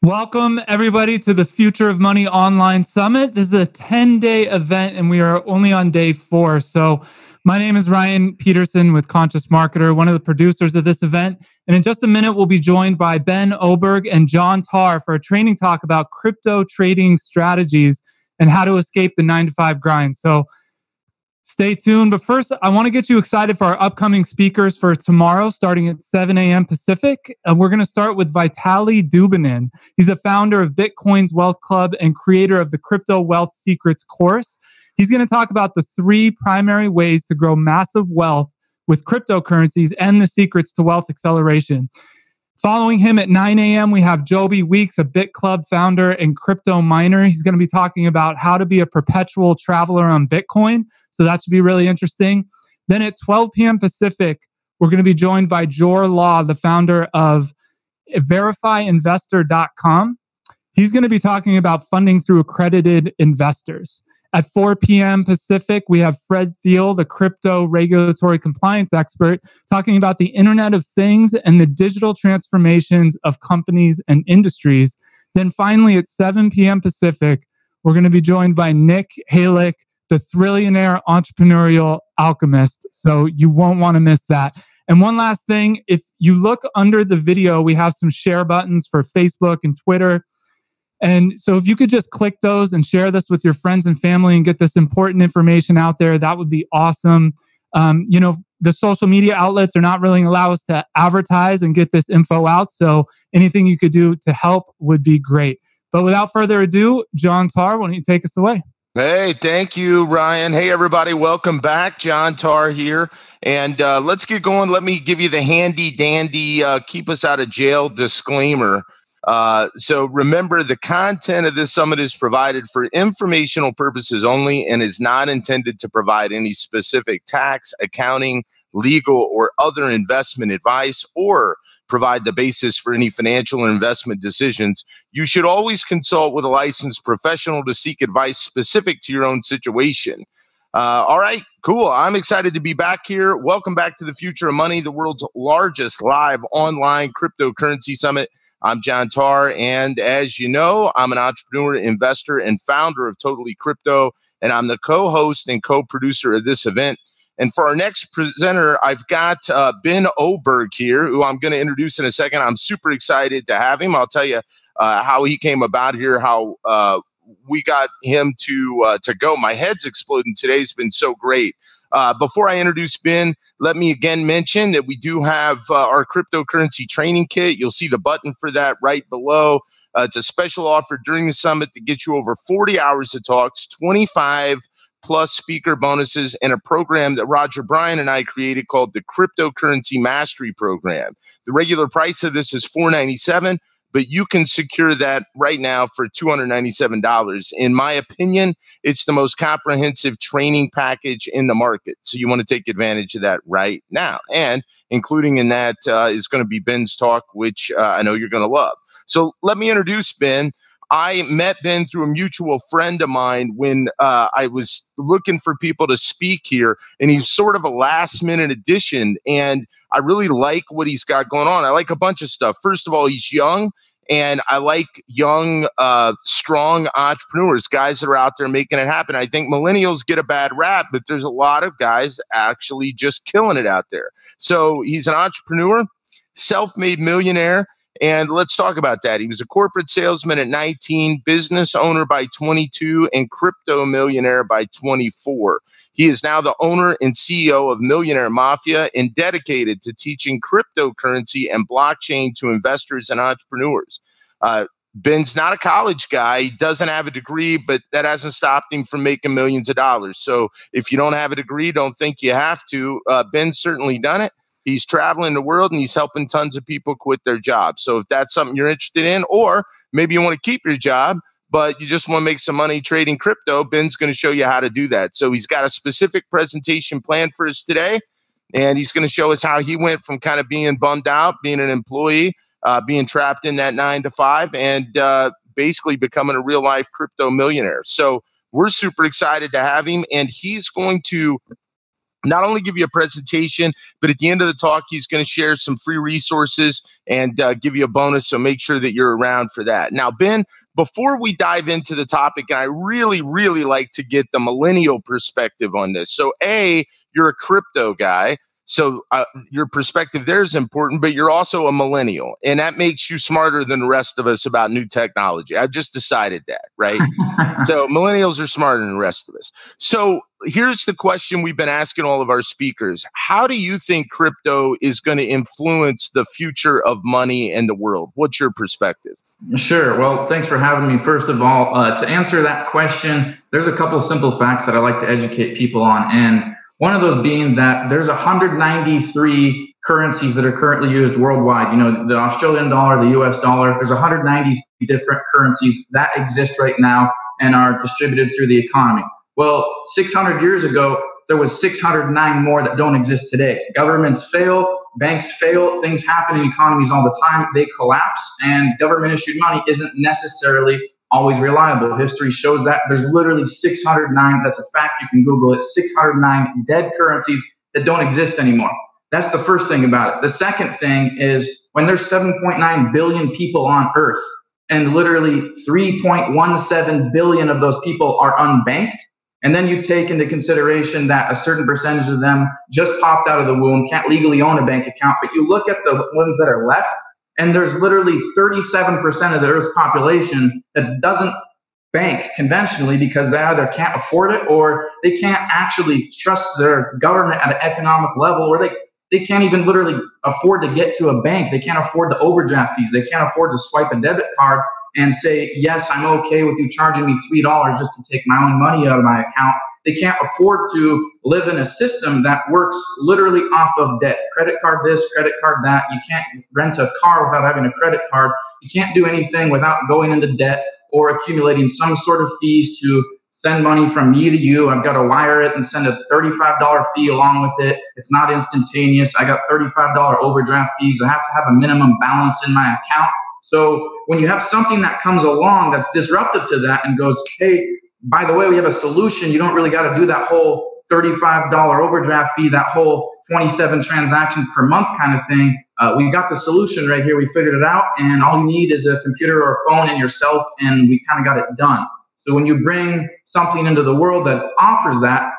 Welcome, everybody, to the Future of Money Online Summit. This is a 10-day event, and we are only on day 4. So my name is Ryan Peterson with Conscious Marketer, one of the producers of this event. And in just a minute, we'll be joined by Ben Oberg and John Tarr for a training talk about crypto trading strategies and how to escape the 9-to-5 grind. So stay tuned. But first, I want to get you excited for our upcoming speakers for tomorrow, starting at 7 a.m. Pacific. We're going to start with Vitaly Dubinin. He's the founder of Bitcoin's Wealth Club and creator of the Crypto Wealth Secrets course. He's going to talk about the 3 primary ways to grow massive wealth with cryptocurrencies and the secrets to wealth acceleration. Following him at 9 a.m., we have Joby Weeks, a Bit Club founder and crypto miner. He's going to be talking about how to be a perpetual traveler on Bitcoin. So that should be really interesting. Then at 12 p.m. Pacific, we're going to be joined by Jor Law, the founder of verifyinvestor.com. He's going to be talking about funding through accredited investors. At 4 p.m. Pacific, we have Fred Thiel, the crypto regulatory compliance expert, talking about the Internet of Things and the digital transformations of companies and industries. Then finally, at 7 p.m. Pacific, we're going to be joined by Nick Halick, the trillionaire entrepreneurial alchemist. So you won't want to miss that. And one last thing, if you look under the video, we have some share buttons for Facebook and Twitter. And so if you could just click those and share this with your friends and family and get this important information out there, that would be awesome. The social media outlets are not really allow us to advertise and get this info out. So anything you could do to help would be great. But without further ado, John Tarr, why don't you take us away? Hey, thank you, Ryan. Hey, everybody. Welcome back. John Tarr here. And let's get going. Let me give you the handy dandy keep us out of jail disclaimer. So remember, the content of this summit is provided for informational purposes only and is not intended to provide any specific tax, accounting, legal, or other investment advice or provide the basis for any financial or investment decisions. You should always consult with a licensed professional to seek advice specific to your own situation. All right, cool. I'm excited to be back here. Welcome back to the Future of Money, the world's largest live online cryptocurrency summit. I'm John Tarr, and as you know, I'm an entrepreneur, investor, and founder of Totally Crypto, and I'm the co-host and co-producer of this event. And for our next presenter, I've got Ben Oberg here, who I'm going to introduce in a second. I'm super excited to have him. I'll tell you how he came about here, how we got him to go. My head's exploding today. It's been so great. Before I introduce Ben, let me again mention that we do have our cryptocurrency training kit. You'll see the button for that right below. It's a special offer during the summit to get you over 40 hours of talks, 25 plus speaker bonuses, and a program that Roger Bryan and I created called the Cryptocurrency Mastery Program. The regular price of this is $497, but you can secure that right now for $297. In my opinion, it's the most comprehensive training package in the market. So you want to take advantage of that right now. And including in that is going to be Ben's talk, which I know you're going to love. So let me introduce Ben. I met Ben through a mutual friend of mine when I was looking for people to speak here, and he's sort of a last minute addition. And I really like what he's got going on. I like a bunch of stuff. First of all, he's young, and I like young, strong entrepreneurs, guys that are out there making it happen. I think millennials get a bad rap, but there's a lot of guys actually just killing it out there. So he's an entrepreneur, self-made millionaire. And let's talk about that. He was a corporate salesman at 19, business owner by 22, and crypto millionaire by 24. He is now the owner and CEO of Millionaire Mafia and dedicated to teaching cryptocurrency and blockchain to investors and entrepreneurs. Ben's not a college guy. He doesn't have a degree, but that hasn't stopped him from making millions of dollars. So if you don't have a degree, don't think you have to. Ben's certainly done it. He's traveling the world and he's helping tons of people quit their jobs. So if that's something you're interested in, or maybe you want to keep your job, but you just want to make some money trading crypto, Ben's going to show you how to do that. So he's got a specific presentation planned for us today, and he's going to show us how he went from kind of being bummed out, being an employee, being trapped in that 9 to 5, and basically becoming a real life crypto millionaire. So we're super excited to have him, and he's going to not only give you a presentation, but at the end of the talk, he's going to share some free resources and give you a bonus. So make sure that you're around for that. Now, Ben, before we dive into the topic, and I really, really like to get the millennial perspective on this. So, A, you're a crypto guy. So your perspective there is important, but you're also a millennial, and that makes you smarter than the rest of us about new technology. I've just decided that, right? So millennials are smarter than the rest of us. So here's the question we've been asking all of our speakers. How do you think crypto is going to influence the future of money and the world? What's your perspective? Sure. Well, thanks for having me. First of all, to answer that question, there's a couple of simple facts that I like to educate people on. And one of those being that there's 193 currencies that are currently used worldwide. You know, the Australian dollar, the US dollar, there's 190 different currencies that exist right now and are distributed through the economy. Well, 600 years ago, there was 609 more that don't exist today. Governments fail, banks fail, things happen in economies all the time, they collapse, and government issued money isn't necessarily always reliable. History shows that there's literally 609, that's a fact, you can Google it, 609 dead currencies that don't exist anymore. That's the first thing about it. The second thing is when there's 7.9 billion people on Earth, and literally 3.17 billion of those people are unbanked, and then you take into consideration that a certain percentage of them just popped out of the womb, can't legally own a bank account, but you look at the ones that are left, and there's literally 37% of the Earth's population that doesn't bank conventionally because they either can't afford it or they can't actually trust their government at an economic level, or they can't even literally afford to get to a bank. They can't afford the overdraft fees. They can't afford to swipe a debit card and say, yes, I'm okay with you charging me $3 just to take my own money out of my account. They can't afford to live in a system that works literally off of debt. Credit card this, credit card that. You can't rent a car without having a credit card. You can't do anything without going into debt or accumulating some sort of fees to send money from me to you. I've got to wire it and send a $35 fee along with it. It's not instantaneous. I got $35 overdraft fees. I have to have a minimum balance in my account. So when you have something that comes along that's disruptive to that and goes, hey, by the way, we have a solution. You don't really got to do that whole $35 overdraft fee, that whole 27 transactions per month kind of thing. We got the solution right here. We figured it out. And all you need is a computer or a phone and yourself, and we kind of got it done. So when you bring something into the world that offers that,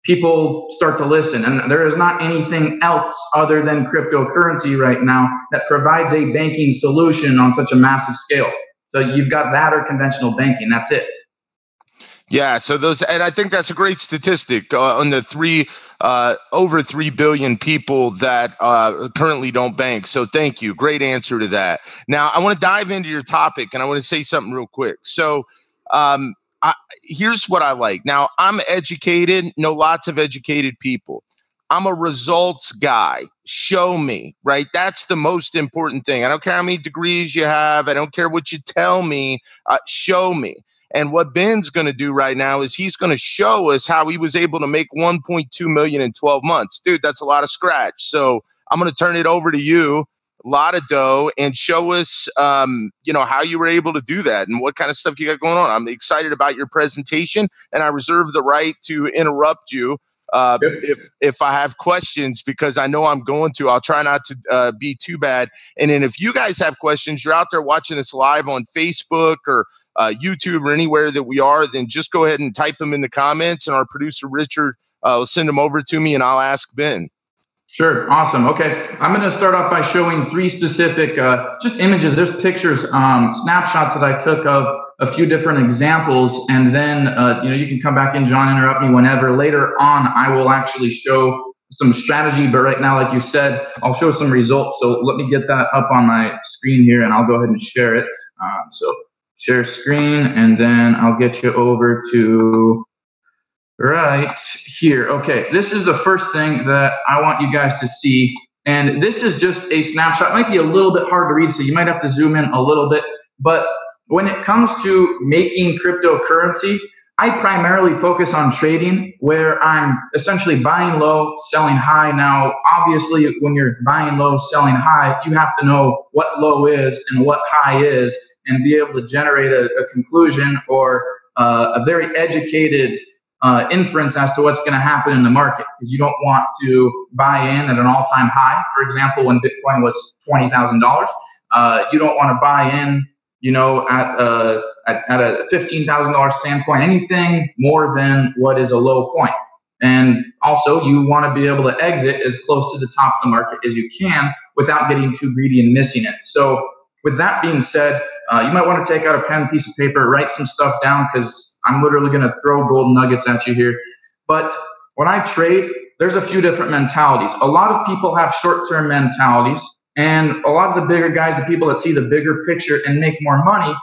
people start to listen. And there is not anything else other than cryptocurrency right now that provides a banking solution on such a massive scale. So you've got that or conventional banking. That's it. Yeah, so those, and I think that's a great statistic on the over 3 billion people that currently don't bank. So thank you. Great answer to that. Now, I want to dive into your topic, and I want to say something real quick. So here's what I like. Now, I'm educated, know lots of educated people. I'm a results guy. Show me, right? That's the most important thing. I don't care how many degrees you have. I don't care what you tell me. Show me. And what Ben's going to do right now is he's going to show us how he was able to make 1.2 million in 12 months. Dude, that's a lot of scratch. So I'm going to turn it over to you, a lot of dough, and show us, how you were able to do that and what kind of stuff you got going on. I'm excited about your presentation, and I reserve the right to interrupt you if I have questions, because I know I'm going to. I'll try not to be too bad. And then if you guys have questions, you're out there watching this live on Facebook or YouTube or anywhere that we are, then just go ahead and type them in the comments, and our producer Richard will send them over to me, and I'll ask Ben. Sure. Awesome. Okay. I'm going to start off by showing three specific just images. There's pictures, snapshots that I took of a few different examples. And then, you can come back in, John, interrupt me whenever. Later on, I will actually show some strategy. But right now, like you said, I'll show some results. So let me get that up on my screen here, and I'll go ahead and share it. So share screen, and then I'll get you over to right here. Okay, this is the first thing that I want you guys to see. And this is just a snapshot. It might be a little bit hard to read, so you might have to zoom in a little bit. But when it comes to making cryptocurrency, I primarily focus on trading, where I'm essentially buying low, selling high. Now, obviously, when you're buying low, selling high, you have to know what low is and what high is, and be able to generate a conclusion or a very educated inference as to what's going to happen in the market, because you don't want to buy in at an all-time high. For example, when Bitcoin was $20,000, you don't want to buy in, at a $15,000 standpoint, anything more than what is a low point. And also, you want to be able to exit as close to the top of the market as you can without getting too greedy and missing it. So with that being said, you might want to take out a pen, piece of paper, write some stuff down, because I'm literally going to throw gold nuggets at you here. But when I trade, there's a few different mentalities. A lot of people have short-term mentalities, and a lot of the bigger guys, the people that see the bigger picture and make more money,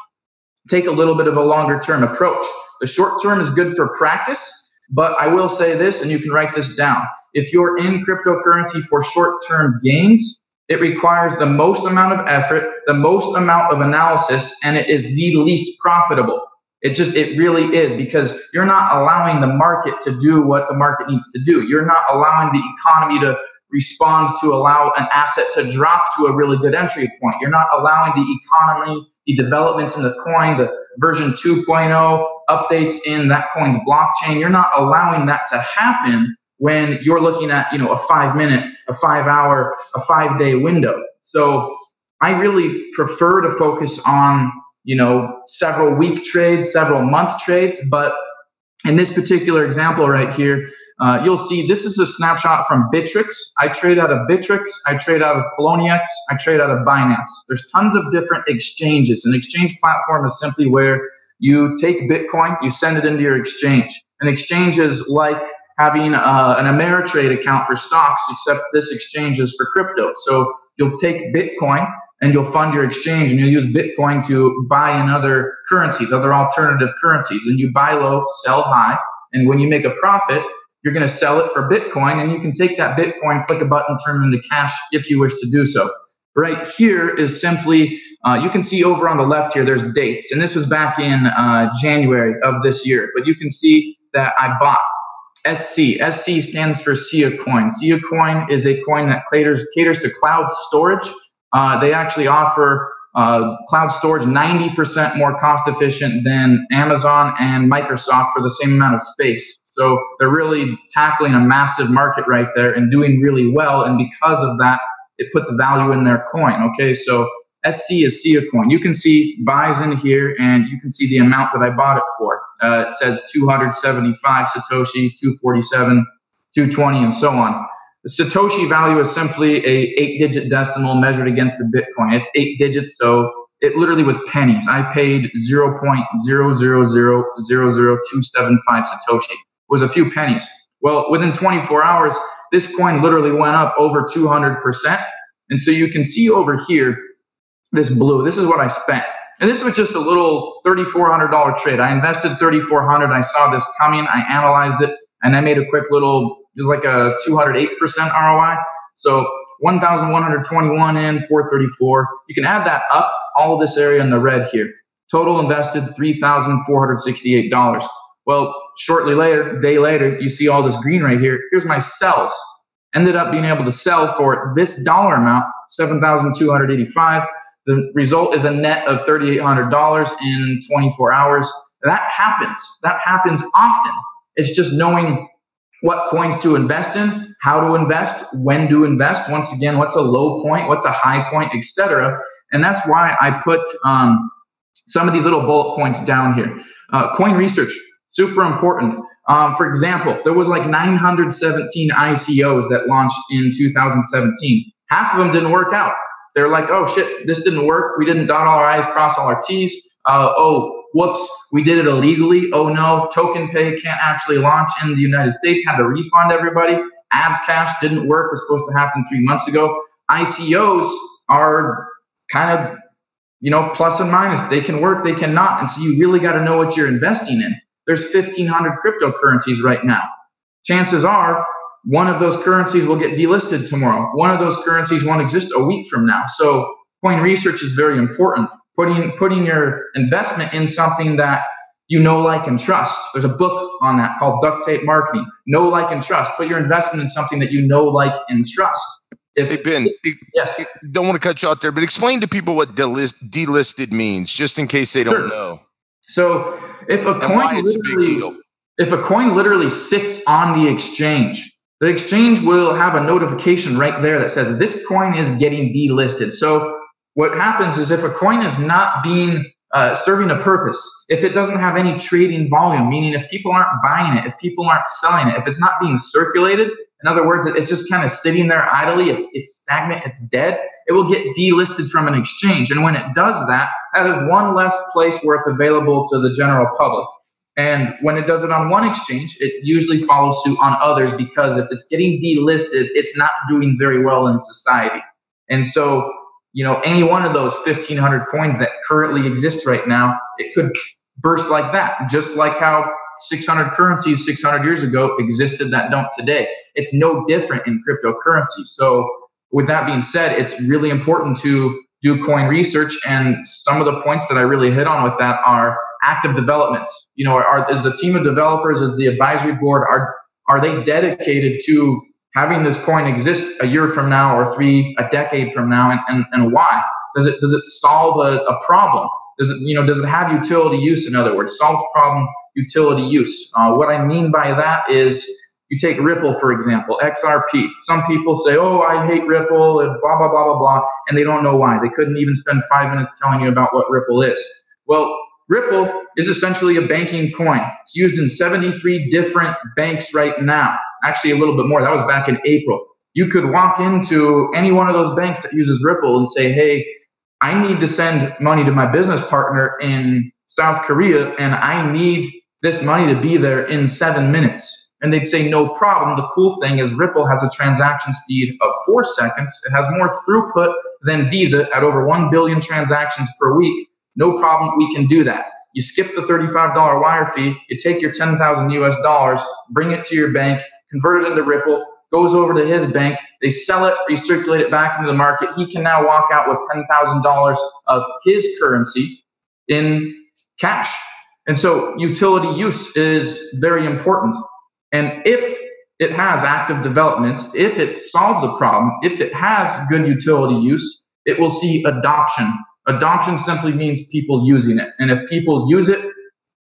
take a little bit of a longer-term approach. The short term is good for practice, but I will say this, and you can write this down. If you're in cryptocurrency for short-term gains, it requires the most amount of effort, the most amount of analysis, and it is the least profitable. It really is, because you're not allowing the market to do what the market needs to do. You're not allowing the economy to respond to allow an asset to drop to a really good entry point. You're not allowing the economy, the developments in the coin, the version 2.0 updates in that coin's blockchain. You're not allowing that to happen when you're looking at, a 5 minute, a 5 hour, a 5 day window. So I really prefer to focus on, several week trades, several month trades. But in this particular example right here, you'll see this is a snapshot from Bittrex. I trade out of Bittrex. I trade out of Poloniex. I trade out of Binance. There's tons of different exchanges. An exchange platform is simply where you take Bitcoin, you send it into your exchange. An exchange is like having an Ameritrade account for stocks, except this exchange is for crypto. So you'll take Bitcoin and you'll fund your exchange, and you'll use Bitcoin to buy in other currencies, other alternative currencies. And you buy low, sell high. And when you make a profit, you're going to sell it for Bitcoin, and you can take that Bitcoin, click a button, turn it into cash if you wish to do so. Right here is simply, you can see over on the left here, there's dates. And this was back in January of this year. But you can see that I bought SC. SC stands for Sia Coin. Sia Coin is a coin that caters to cloud storage. They actually offer cloud storage 90% more cost efficient than Amazon and Microsoft for the same amount of space. So they're really tackling a massive market right there and doing really well. And because of that, it puts value in their coin. Okay, so SC is Sia Coin. You can see buys in here, and you can see the amount that I bought it for. It says 275 Satoshi, 247, 220, and so on. The Satoshi value is simply a 8-digit decimal measured against the Bitcoin. It's 8 digits, so it literally was pennies. I paid 0.000000275 Satoshi. It was a few pennies. Well, within 24 hours, this coin literally went up over 200%. And so you can see over here, this blue, this is what I spent. And this was just a little $3,400 trade. I invested $3,400. I saw this coming. I analyzed it, and I made a quick little, it was like a 208% ROI. So 1,121 in, 434. You can add that up, all of this area in the red here. Total invested $3,468. Well, shortly later, day later, you see all this green right here. Here's my sells. Ended up being able to sell for this dollar amount, $7,285. The result is a net of $3,800 in 24 hours. That happens. That happens often. It's just knowing what coins to invest in, how to invest, when to invest. Once again, what's a low point, what's a high point, etc. And that's why I put some of these little bullet points down here. Coin research, super important. For example, there was like 917 ICOs that launched in 2017. Half of them didn't work out. They're like, oh shit, this didn't work. We didn't dot all our I's, cross all our T's. Oh, whoops, we did it illegally. Oh no, Token Pay can't actually launch in the United States. Had to refund everybody. Abs Cash didn't work. Was supposed to happen 3 months ago. ICOs are kind of, plus and minus. They can work, they cannot. And so you really got to know what you're investing in. There's 1,500 cryptocurrencies right now. Chances are one of those currencies will get delisted tomorrow. One of those currencies won't exist a week from now. So coin research is very important. Putting your investment in something that you know, like, and trust. There's a book on that called Duct Tape Marketing. Know, like, and trust. Put your investment in something that you know, like, and trust. Hey, Ben, yes. Don't want to cut you out there, but explain to people what delisted means, just in case they don't know. So if a coin, why it's a big deal. if a coin literally sits on the exchange will have a notification right there that says this coin is getting delisted. So what happens is if a coin is not being serving a purpose, if it doesn't have any trading volume, meaning if people aren't buying it, if people aren't selling it, if it's not being circulated, in other words, it's just kind of sitting there idly, it's stagnant, it's dead, it will get delisted from an exchange. And when it does that, that is one less place where it's available to the general public. And when it does it on one exchange, it usually follows suit on others, because if it's getting delisted, it's not doing very well in society. And so, any one of those 1,500 coins that currently exist right now, it could burst like that, just like how 600 currencies 600 years ago existed that don't today. It's no different in cryptocurrency. So with that being said, it's really important to do coin research. And some of the points that I really hit on with that are active developments. Is the team of developers, is the advisory board, are they dedicated to having this coin exist a year from now or a decade from now, and why? Does it solve a problem? Does it have utility use? In other words, solves problem, utility use. What I mean by that is, you take Ripple, for example, XRP. Some people say, oh, I hate Ripple, and blah, blah, blah, blah, blah, and they don't know why. They couldn't even spend 5 minutes telling you about what Ripple is. Well, Ripple is essentially a banking coin. It's used in 73 different banks right now. Actually, a little bit more. That was back in April. You could walk into any one of those banks that uses Ripple and say, hey, I need to send money to my business partner in South Korea, and I need this money to be there in 7 minutes. And they'd say, no problem. The cool thing is Ripple has a transaction speed of 4 seconds. It has more throughput than Visa at over 1 billion transactions per week. No problem, we can do that. You skip the $35 wire fee, you take your 10,000 US dollars, bring it to your bank, convert it into Ripple, goes over to his bank, they sell it, recirculate it back into the market. He can now walk out with $10,000 of his currency in cash. And so utility use is very important. And if it has active developments, if it solves a problem, if it has good utility use, it will see adoption. Adoption simply means people using it. And if people use it,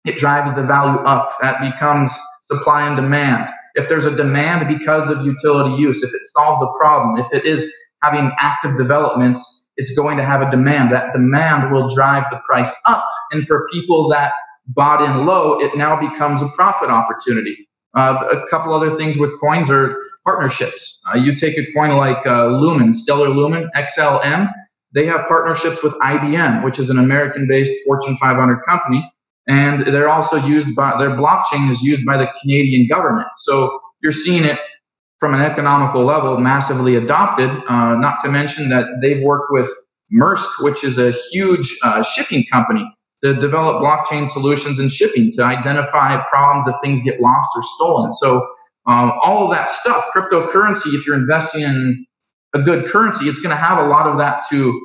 it drives the value up. That becomes supply and demand. If there's a demand because of utility use, if it solves a problem, if it is having active developments, it's going to have a demand. That demand will drive the price up. And for people that bought in low, it now becomes a profit opportunity. A couple other things with coins are partnerships. You take a coin like Lumen, Stellar Lumen, XLM. They have partnerships with IBM, which is an American-based Fortune 500 company. And they're also used by, their blockchain is used by the Canadian government. So you're seeing it from an economical level massively adopted, not to mention that they've worked with Maersk, which is a huge shipping company, to develop blockchain solutions in shipping, to identify problems if things get lost or stolen. So all of that stuff, cryptocurrency, if you're investing in a good currency, it's going to have a lot of that to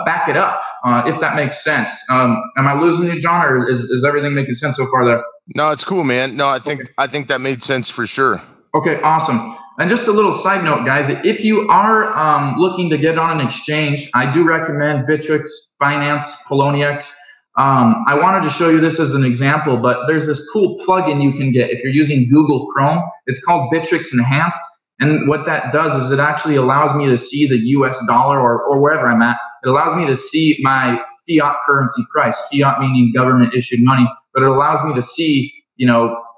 back it up, if that makes sense. Am I losing you, John, or is everything making sense so far there? No, it's cool, man. No, I think that made sense for sure. Okay, awesome. And just a little side note, guys, if you are looking to get on an exchange, I do recommend Bittrex, Binance, Poloniex. I wanted to show you this as an example, but there's this cool plugin you can get if you're using Google Chrome. It's called Bittrex Enhanced. And what that does is it actually allows me to see the US dollar or wherever I'm at. It allows me to see my fiat currency price, fiat meaning government issued money, but it allows me to see,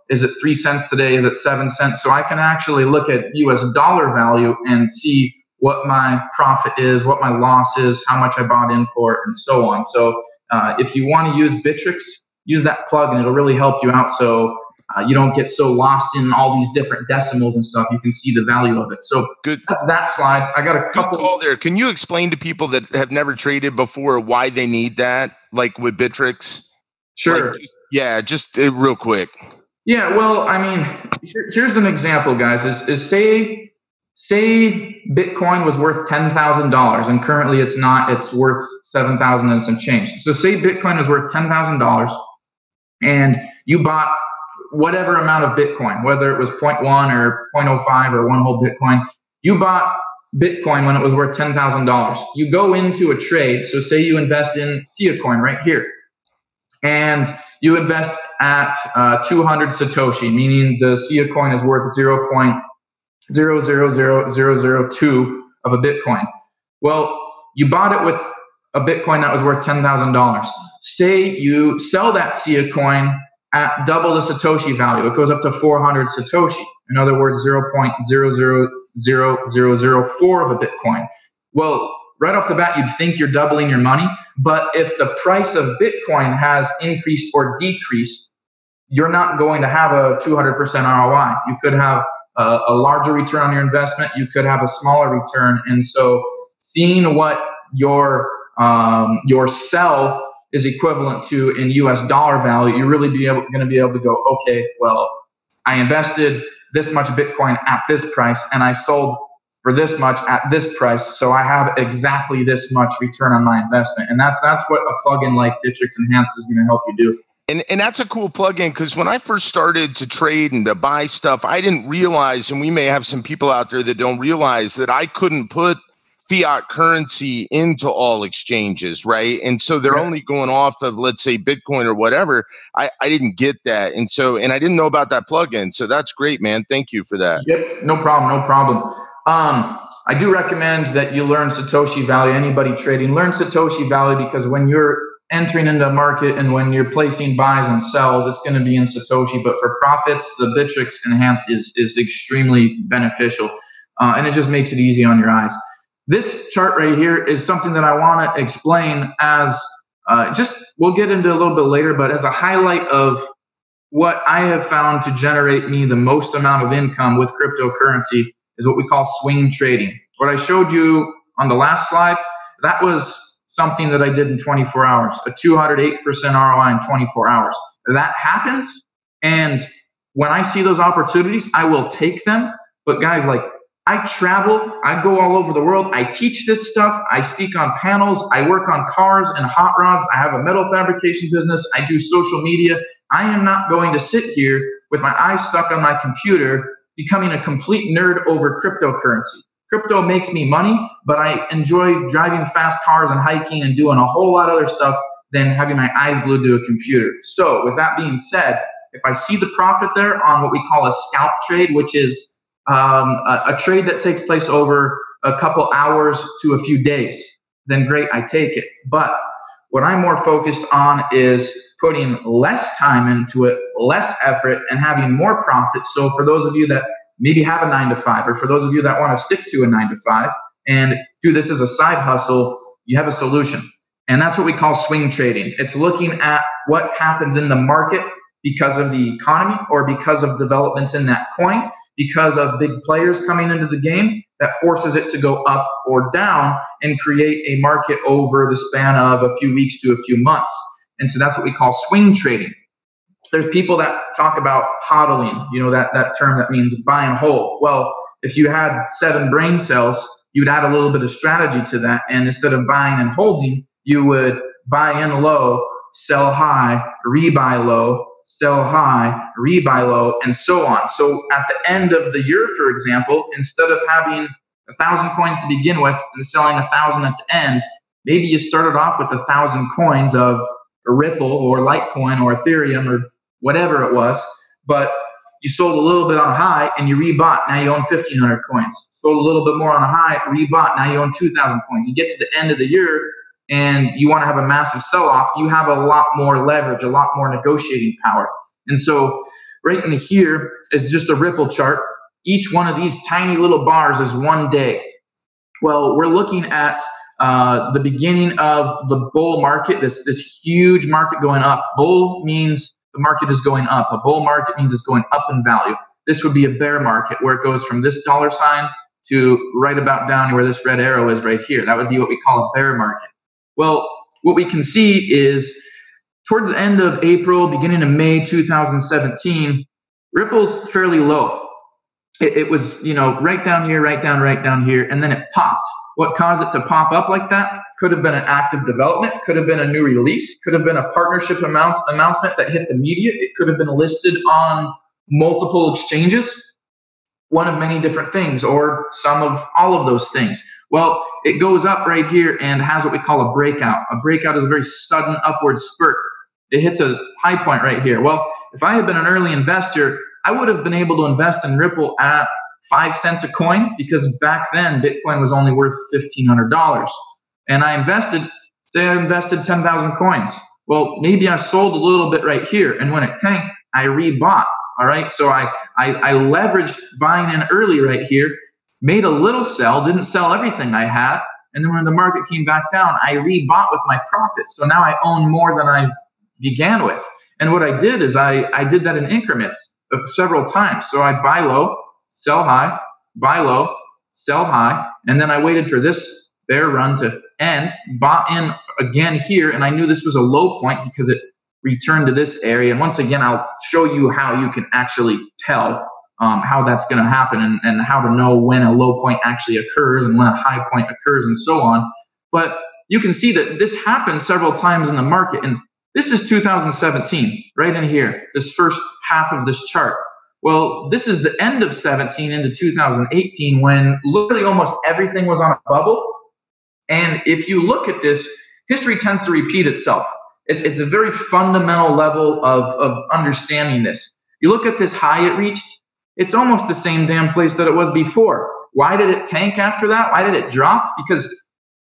is it 3 cents today? Is it 7 cents? So I can actually look at US dollar value and see what my profit is, what my loss is, how much I bought in for it, and so on. So if you want to use Bittrex, use that plug and it'll really help you out. So you don't get so lost in all these different decimals and stuff. You can see the value of it. So good. That's that slide. I got a couple. Good call there. Can you explain to people that have never traded before why they need that, like with Bittrex? Sure. Just real quick. Yeah. Well, I mean, here's an example, guys. Is say Bitcoin was worth $10,000 and currently it's not. It's worth 7,000 and some change. So say Bitcoin was worth $10,000 and you bought whatever amount of Bitcoin, whether it was 0.1 or 0.05 or one whole Bitcoin, you bought Bitcoin when it was worth $10,000. You go into a trade. So say you invest in Coin right here. and you invest at 200 Satoshi, meaning the SIA coin is worth 0.000002 of a Bitcoin. Well, you bought it with a Bitcoin that was worth $10,000. Say you sell that SIA coin at double the Satoshi value. It goes up to 400 Satoshi. In other words, 0.000004 of a Bitcoin. Well, right off the bat, you'd think you're doubling your money. But if the price of Bitcoin has increased or decreased, you're not going to have a 200% ROI. You could have a larger return on your investment. You could have a smaller return. And so seeing what your sell is equivalent to in US dollar value, you're really going to be able to go, okay, well, I invested this much Bitcoin at this price and I sold for this much at this price. So I have exactly this much return on my investment. And that's what a plugin like Bittrex Enhanced is going to help you do. And that's a cool plugin, because when I first started to trade and to buy stuff, I didn't realize, and we may have some people out there that don't realize, that I couldn't put fiat currency into all exchanges, right? And so they're only going off of, let's say, Bitcoin or whatever. I didn't get that. And I didn't know about that plugin. So that's great, man. Thank you for that. Yep, no problem. I do recommend that you learn Satoshi value. Anybody trading, learn Satoshi value, because when you're entering into a market and when you're placing buys and sells, it's going to be in Satoshi. But for profits, the Bittrex Enhanced is extremely beneficial, and it just makes it easy on your eyes. This chart right here is something that I want to explain as we'll get into a little bit later, but as a highlight of what I have found to generate me the most amount of income with cryptocurrency is what we call swing trading. What I showed you on the last slide, that was something that I did in 24 hours, a 208% ROI in 24 hours. That happens, and when I see those opportunities, I will take them. But guys, like, I travel, I go all over the world, I teach this stuff, I speak on panels, I work on cars and hot rods, I have a metal fabrication business, I do social media. I am not going to sit here with my eyes stuck on my computer becoming a complete nerd over cryptocurrency. Crypto makes me money, but I enjoy driving fast cars and hiking and doing a whole lot of other stuff than having my eyes glued to a computer. So with that being said, if I see the profit there on what we call a scalp trade, which is a trade that takes place over a couple hours to a few days, then great, I take it. But what I'm more focused on is putting less time into it, less effort, and having more profit. So for those of you that maybe have a 9-to-5, or for those of you that want to stick to a 9-to-5 and do this as a side hustle, you have a solution. And that's what we call swing trading. It's looking at what happens in the market because of the economy or because of developments in that coin, because of big players coming into the game that forces it to go up or down and create a market over the span of a few weeks to a few months. And so that's what we call swing trading. There's people that talk about hodling, that term that means buy and hold. Well, if you had 7 brain cells, you'd add a little bit of strategy to that. And instead of buying and holding, you would buy in low, sell high, rebuy low, sell high, rebuy low, and so on. So at the end of the year, for example, instead of having 1,000 coins to begin with and selling 1,000 at the end, maybe you started off with 1,000 coins of a Ripple or Litecoin or Ethereum or whatever it was, but you sold a little bit on a high and you rebought. Now you own 1,500 coins. Sold a little bit more on a high, rebought. Now you own 2,000 coins. You get to the end of the year and you want to have a massive sell-off, you have a lot more leverage, a lot more negotiating power. And so right in here is just a Ripple chart. Each one of these tiny little bars is 1 day. Well, we're looking at the beginning of the bull market, this huge market going up. Bull means the market is going up. A bull market means it's going up in value. This would be a bear market where it goes from this dollar sign to right about down where this red arrow is right here. That would be what we call a bear market. Well, what we can see is towards the end of April, beginning of May 2017, Ripple's fairly low. It was, right down here, right down here, and then it popped. What caused it to pop up like that? Could have been an active development, could have been a new release, could have been a partnership announcement that hit the media. It could have been listed on multiple exchanges, one of many different things, or some of all of those things. Well, it goes up right here and has what we call a breakout. A breakout is a very sudden upward spurt. it hits a high point right here. Well, if I had been an early investor, I would have been able to invest in Ripple at 5 cents a coin, because back then Bitcoin was only worth $1,500. And I invested 10,000 coins. Well, maybe I sold a little bit right here, and when it tanked, I rebought. All right, so I leveraged buying in early right here, made a little sell, didn't sell everything I had, and then when the market came back down, I rebought with my profit. So now I own more than I began with. And what I did is I did that in increments of several times. So I'd buy low, sell high, buy low, sell high, and then I waited for this bear run to end, bought in again here, and I knew this was a low point because it returned to this area. And once again, I'll show you how you can actually tell how that's going to happen, and how to know when a low point actually occurs and when a high point occurs, and so on. But you can see that this happens several times in the market. And this is 2017, right in here, this first half of this chart. Well, this is the end of 17 into 2018, when literally almost everything was on a bubble. And if you look at this, history tends to repeat itself. It's a very fundamental level of understanding this. You look at this high it reached, it's almost the same damn place that it was before. Why did it tank after that? Why did it drop? Because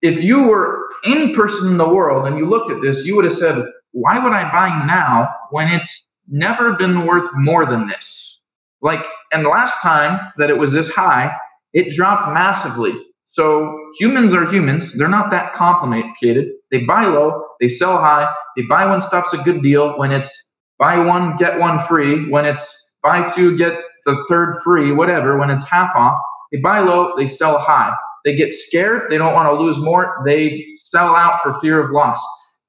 if you were any person in the world and you looked at this, you would have said, why would I buy now when it's never been worth more than this? Like, and the last time that it was this high, it dropped massively. So humans are humans. They're not that complicated. They buy low, they sell high, they buy when stuff's a good deal, when it's buy one, get one free, when it's buy two, get the third free, whatever, when it's half off. They buy low, they sell high. They get scared, they don't want to lose more, they sell out for fear of loss.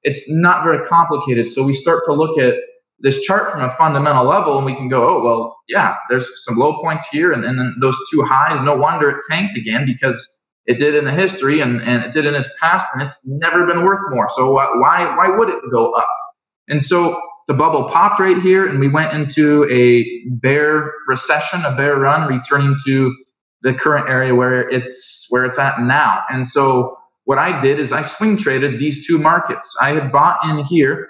It's not very complicated. So we start to look at this chart from a fundamental level, and we can go, oh, well, yeah, there's some low points here, and then those two highs, no wonder it tanked again, because it did in the history, and it did in its past, and it's never been worth more. So why would it go up? And so the bubble popped right here, and we went into a bear recession, a bear run, returning to the current area where it's at now. And so what I did is I swing traded these two markets. I had bought in here,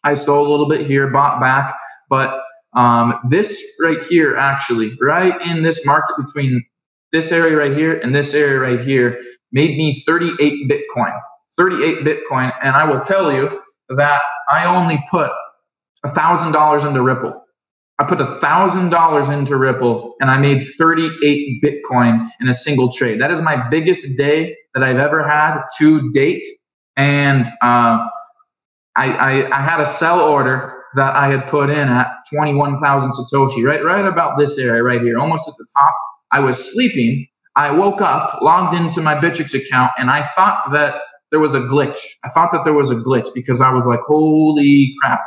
I sold a little bit here, bought back, but this right here, actually, right in this market between this area right here and this area right here, made me 38 Bitcoin. 38 Bitcoin, and I will tell you that I only put $1,000 into Ripple. I put $1,000 into Ripple, and I made 38 Bitcoin in a single trade. That is my biggest day that I've ever had to date. And I had a sell order that I had put in at 21,000 Satoshi, right about this area right here, almost at the top. I was sleeping. I woke up, logged into my Bittrex account, and I thought that there was a glitch. I thought that there was a glitch, because I was like, holy crap.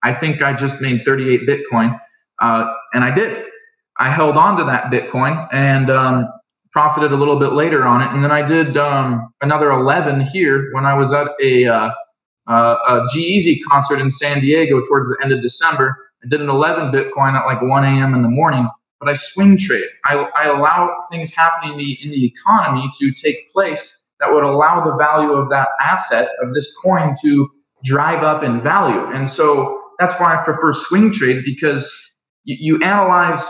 I think I just made 38 Bitcoin. And I did. I held on to that Bitcoin and profited a little bit later on it. And then I did another 11 here when I was at a G-Eazy concert in San Diego towards the end of December. I did an 11 Bitcoin at like 1 a.m. in the morning. But I swing trade. I allow things happening in the economy to take place that would allow the value of that asset, of this coin, to drive up in value. And so that's why I prefer swing trades, because you analyze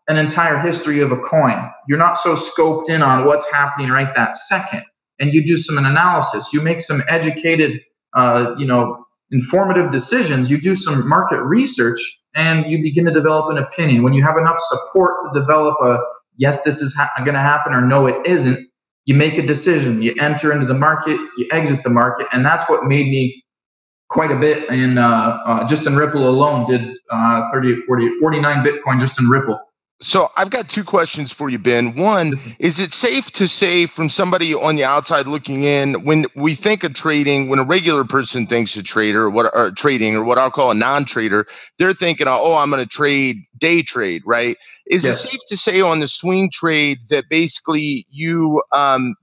an entire history of a coin. You're not so scoped in on what's happening right that second. And you do some analysis. You make some educated, informative decisions. You do some market research, and you begin to develop an opinion. When you have enough support to develop a, yes, this is going to happen, or no, it isn't, you make a decision. You enter into the market, you exit the market. And that's what made me quite a bit in just in Ripple alone, did 38, 48, 49 Bitcoin just in Ripple. So I've got two questions for you, Ben. One, is it safe to say, from somebody on the outside looking in, when we think of trading, when a regular person thinks of trading, or what I'll call a non-trader, they're thinking, oh, I'm going to day trade, right? Is it safe to say on the swing trade that basically you,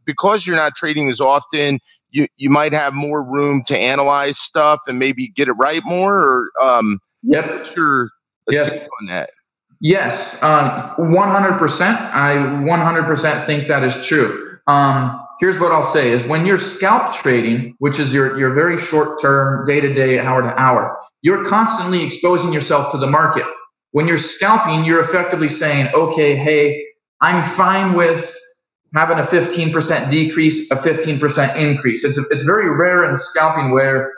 because you're not trading as often, you might have more room to analyze stuff and maybe get it right more? Or what's your take on that? Yes, 100%. I 100% think that is true. here's what I'll say is when you're scalp trading, which is your very short term, day to day, hour to hour, you're constantly exposing yourself to the market. When you're scalping, you're effectively saying, okay, hey, I'm fine with having a 15% decrease, a 15% increase. It's very rare in scalping where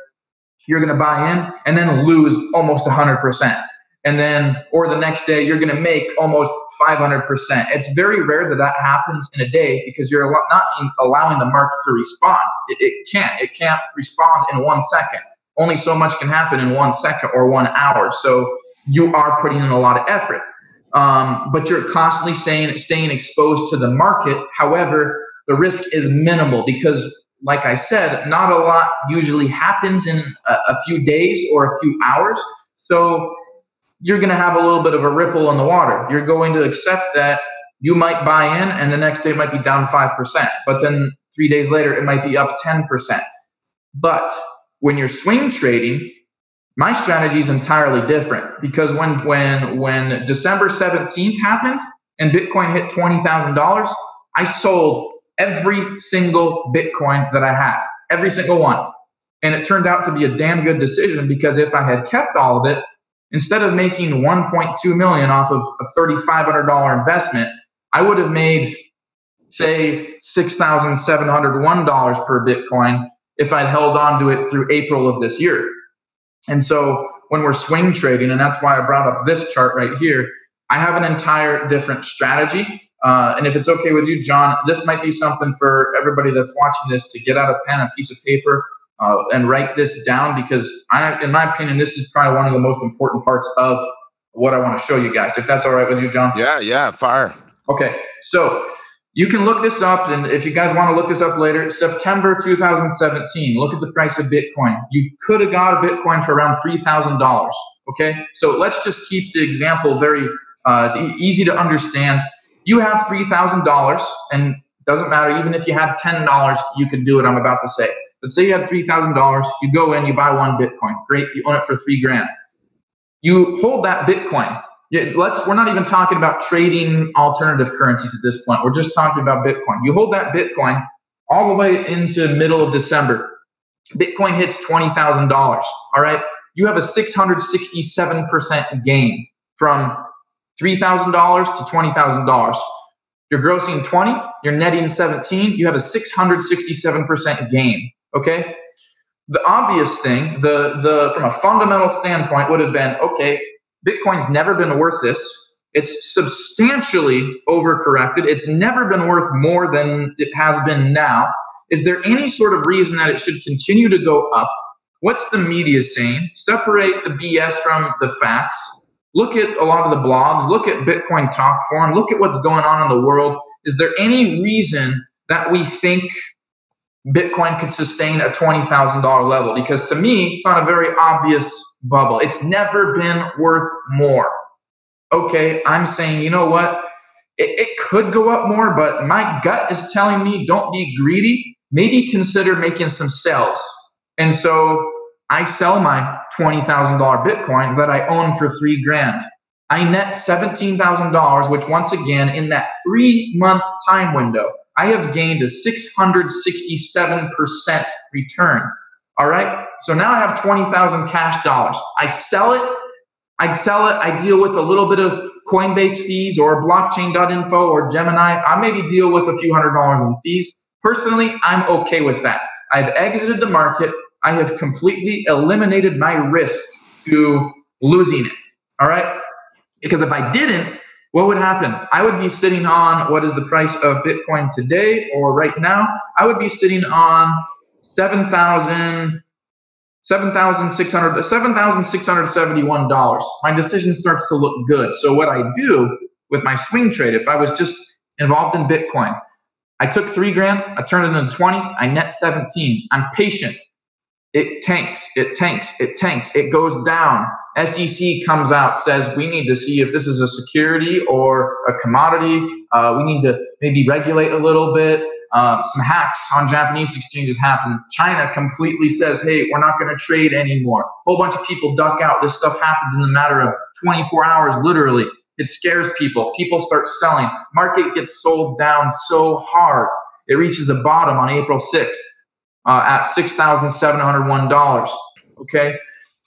you're going to buy in and then lose almost 100%. And then, or the next day, you're going to make almost 500%. It's very rare that that happens in a day because you're not allowing the market to respond. It can't respond in 1 second. Only so much can happen in 1 second or 1 hour. So you are putting in a lot of effort. But you're constantly staying exposed to the market. However, the risk is minimal because, like I said, not a lot usually happens in a few days or a few hours. So you're going to have a little bit of a ripple in the water. You're going to accept that you might buy in and the next day it might be down 5%, but then 3 days later it might be up 10%. But when you're swing trading, my strategy is entirely different because when December 17th happened and Bitcoin hit $20,000, I sold every single Bitcoin that I had, every single one. And it turned out to be a damn good decision because if I had kept all of it, instead of making $1.2 million off of a $3,500 investment, I would have made, say, $6,701 per Bitcoin if I'd held on to it through April of this year. And so when we're swing trading, and that's why I brought up this chart right here, I have an entire different strategy. And if it's okay with you, John, this might be something for everybody that's watching this to get out a pen and piece of paper and write this down because in my opinion, this is probably one of the most important parts of what I want to show you guys. If that's all right with you, John? Yeah, fire. Okay, so you can look this up, and if you guys want to look this up later, September 2017, look at the price of Bitcoin. You could have got a Bitcoin for around $3,000, okay? So let's just keep the example very easy to understand. You have $3,000, and it doesn't matter, even if you had $10, you could do it, I'm about to say. But say you had $3,000, you go in, you buy 1 Bitcoin. Great, you own it for $3,000. You hold that Bitcoin. We're not even talking about trading alternative currencies at this point. We're just talking about Bitcoin. You hold that Bitcoin all the way into middle of December. Bitcoin hits $20,000. All right, you have a 667% gain from $3,000 to $20,000. You're grossing 20, you're netting 17, you have a 667% gain. Okay. The obvious thing, from a fundamental standpoint, would have been, okay, Bitcoin's never been worth this. It's substantially overcorrected. It's never been worth more than it has been now. Is there any sort of reason that it should continue to go up? What's the media saying? Separate the BS from the facts. Look at a lot of the blogs. Look at Bitcoin Talk Forum. Look at what's going on in the world. Is there any reason that we think Bitcoin could sustain a $20,000 level? Because to me, it's not a very obvious bubble. It's never been worth more. Okay, I'm saying, you know what? It could go up more, but my gut is telling me don't be greedy. Maybe consider making some sells. And so I sell my $20,000 Bitcoin that I own for $3,000. I net $17,000, which once again, in that 3-month time window, I have gained a 667% return. All right. So now I have 20,000 cash dollars. I sell it. I deal with a little bit of Coinbase fees or blockchain.info or Gemini. I maybe deal with a few $100s in fees. Personally, I'm okay with that. I've exited the market. I have completely eliminated my risk to losing it. All right. Because if I didn't, what would happen? I would be sitting on, what is the price of Bitcoin today or right now? I would be sitting on $7,671. My decision starts to look good. So what I do with my swing trade, if I was just involved in Bitcoin, I took $3,000, I turned it into 20, I net 17. I'm patient. It tanks, it goes down. SEC comes out, says we need to see if this is a security or a commodity. We need to maybe regulate a little bit. Some hacks on Japanese exchanges happen. China completely says, hey, we're not going to trade anymore. A whole bunch of people duck out. This stuff happens in a matter of 24 hours, literally. It scares people. People start selling. Market gets sold down so hard. It reaches a bottom on April 6th at $6,701. Okay.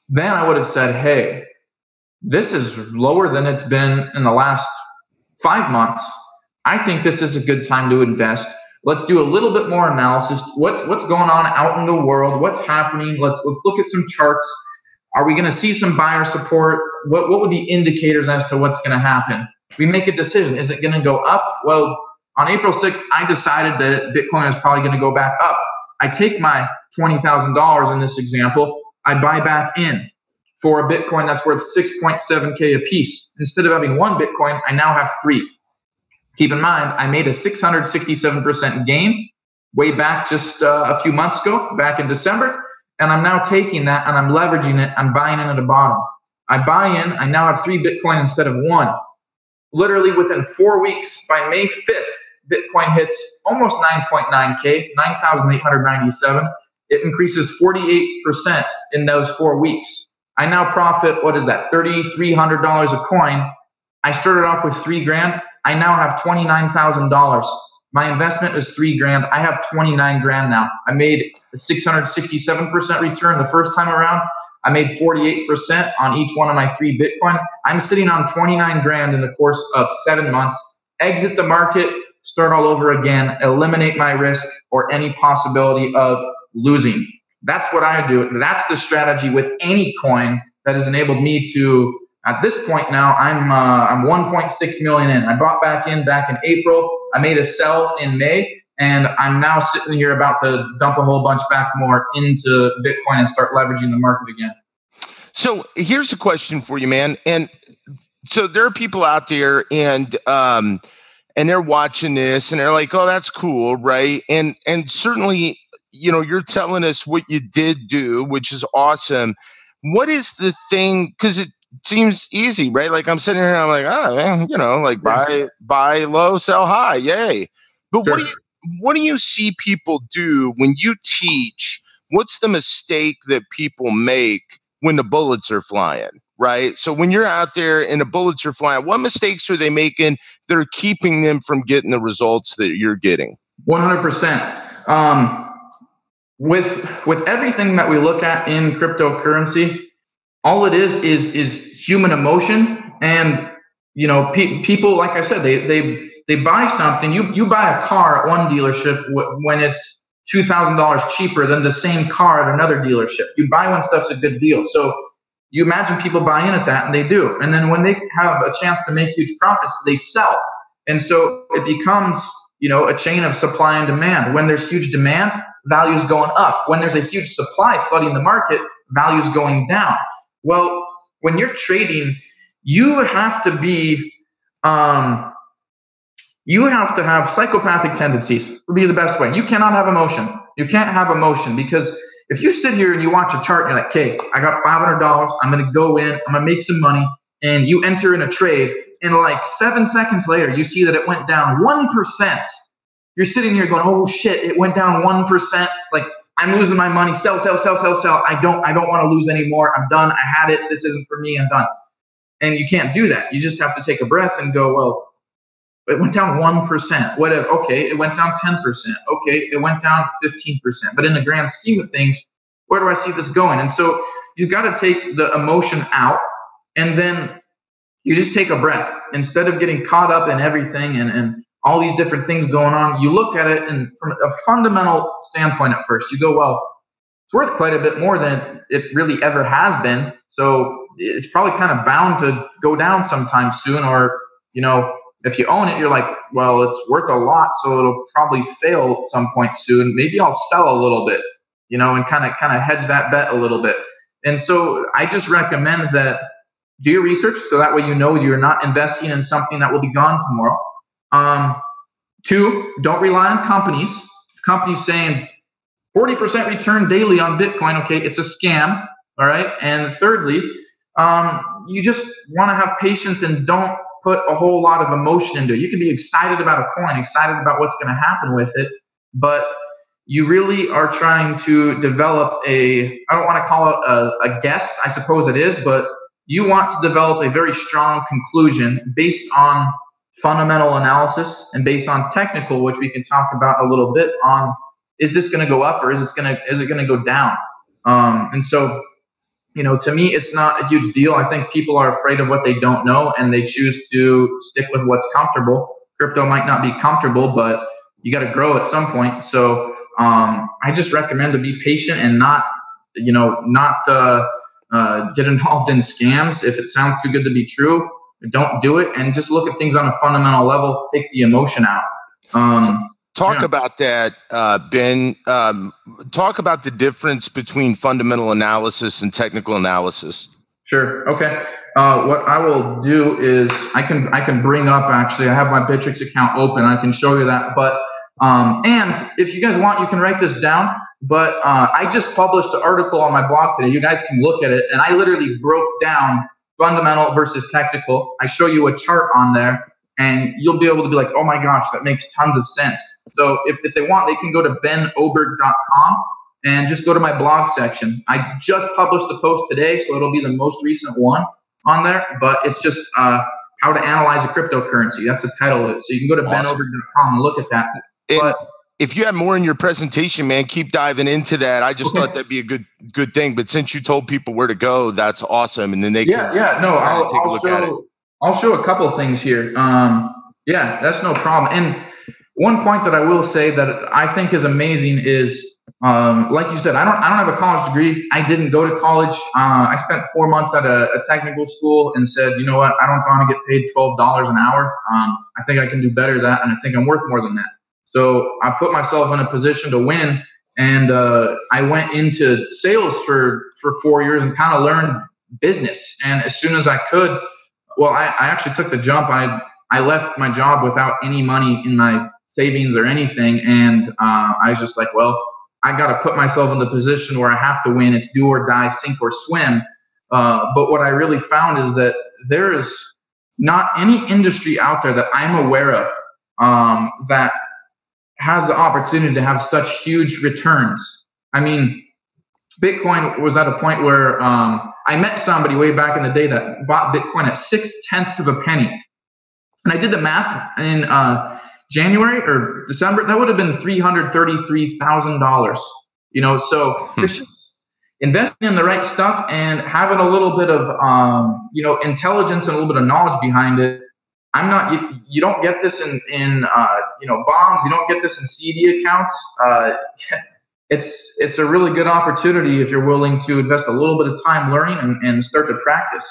Then I would have said, hey, this is lower than it's been in the last 5 months. I think this is a good time to invest. Let's do a little bit more analysis. What's going on out in the world? What's happening? Let's look at some charts. Are we going to see some buyer support? What would be indicators as to what's going to happen? We make a decision. Is it going to go up? Well, on April 6th, I decided that Bitcoin is probably going to go back up. I take my $20,000 in this example. I buy back in for a Bitcoin that's worth 6.7K a piece. Instead of having one Bitcoin, I now have 3. Keep in mind, I made a 667% gain way back just a few months ago, back in December. And I'm now taking that and I'm leveraging it. I'm buying in at the bottom. I buy in. I now have 3 Bitcoin instead of 1. Literally within 4 weeks, by May 5th, Bitcoin hits almost 9.9K, 9,897. It increases 48% in those 4 weeks. I now profit, what is that, $3,300 a coin. I started off with 3 grand. I now have $29,000. My investment is 3 grand. I have 29 grand now. I made a 667% return the first time around. I made 48% on each one of my 3 Bitcoin. I'm sitting on 29 grand in the course of 7 months. Exit the market, start all over again, eliminate my risk or any possibility of losing. That's what I do. That's the strategy with any coin that has enabled me to, at this point now, I'm 1.6 million in. I bought back in April. I made a sell in May, and I'm now sitting here about to dump a whole bunch back more into Bitcoin and start leveraging the market again. So here's a question for you, man. And so there are people out there and they're watching this and they're like, oh, that's cool, right? And certainly, you know, you're telling us what you did do, which is awesome. What is the thing? Because it seems easy, right? Like I'm sitting here and I'm like, oh, man, you know, like buy low, sell high, yay. But Sure. what do you see people do when you teach? What's the mistake that people make when the bullets are flying, right? So when you're out there and the bullets are flying, what mistakes are they making that are keeping them from getting the results that you're getting? 100%. With everything that we look at in cryptocurrency, all it is human emotion. And you know, people, like I said, they buy something. You buy a car at one dealership when it's $2,000 cheaper than the same car at another dealership. You buy when stuff's a good deal. So you imagine people buy in at that, and they do. And then when they have a chance to make huge profits, they sell. And so it becomes, you know, a chain of supply and demand. When there's huge demand, value's going up. When there's a huge supply flooding the market, value's going down. Well, when you're trading, you have to be, you have to have psychopathic tendencies, would be the best way. You cannot have emotion. You can't have emotion, because if you sit here and you watch a chart and you're like, okay, I got $500, I'm going to go in, I'm going to make some money, and you enter in a trade, and like 7 seconds later, you see that it went down 1%. You're sitting here going, oh shit, it went down 1%. Like, I'm losing my money. Sell. I don't want to lose anymore. I'm done. I had it. This isn't for me. I'm done. And you can't do that. You just have to take a breath and go, well, it went down 1%, whatever. Okay, it went down 10%. Okay, it went down 15%. But in the grand scheme of things, where do I see this going? And so you got to take the emotion out, and then you just take a breath. Instead of getting caught up in everything and all these different things going on, you look at it, and from a fundamental standpoint at first, you go, well, it's worth quite a bit more than it really ever has been. So it's probably kind of bound to go down sometime soon. Or, you know, if you own it, you're like, well, it's worth a lot, so it'll probably fail at some point soon. Maybe I'll sell a little bit, you know, and kind of hedge that bet a little bit. And so I just recommend that do your research, so that way you know you're not investing in something that will be gone tomorrow. 2, don't rely on companies. Companies saying 40% return daily on Bitcoin, okay, it's a scam, all right? And thirdly, you just want to have patience and don't put a whole lot of emotion into it. You can be excited about a coin, excited about what's going to happen with it, but you really are trying to develop I don't want to call it a guess, I suppose it is, but you want to develop a very strong conclusion based on fundamental analysis and based on technical, which we can talk about a little bit on, is this going to go up or is it going to go down? And so, to me, it's not a huge deal. I think people are afraid of what they don't know and they choose to stick with what's comfortable. Crypto might not be comfortable, but you got to grow at some point. So I just recommend to be patient and not get involved in scams. If it sounds too good to be true, don't do it, and just look at things on a fundamental level. Take the emotion out. Talk about that, Ben. Talk about the difference between fundamental analysis and technical analysis. Sure. Okay. What I will do is I can bring up, actually, I have my Bittrex account open. I can show you that. But and if you guys want, you can write this down. But I just published an article on my blog today. You guys can look at it, and I literally broke down fundamental versus technical. I show you a chart on there, and you'll be able to be like, oh my gosh, that makes tons of sense. So if they want, they can go to benoberg.com and just go to my blog section. I just published the post today, so it'll be the most recent one on there, but it's just how to analyze a cryptocurrency. That's the title of it. So you can go to benoberg.com and look at that. But if you have more in your presentation, man, keep diving into that. I just thought that'd be a good thing. But since you told people where to go, that's awesome. And then they can take a look at it. I'll show a couple of things here. Yeah, that's no problem. And one point that I will say that I think is amazing is, like you said, I don't have a college degree. I didn't go to college. I spent 4 months at a technical school and said, you know what, I don't want to get paid $12 an hour. I think I can do better than that, and I think I'm worth more than that. So I put myself in a position to win, and I went into sales for 4 years and kind of learned business. And as soon as I could, well, I actually took the jump. I left my job without any money in my savings or anything, and I was just like, well, I got to put myself in the position where I have to win. It's do or die, sink or swim. But what I really found is that there is not any industry out there that I'm aware of that has the opportunity to have such huge returns. I mean, Bitcoin was at a point where I met somebody way back in the day that bought Bitcoin at 0.6 of a penny. And I did the math in January or December, that would have been $333,000. So it's just investing in the right stuff and having a little bit of intelligence and a little bit of knowledge behind it. You don't get this in bonds. You don't get this in CD accounts. It's a really good opportunity if you're willing to invest a little bit of time learning and start to practice.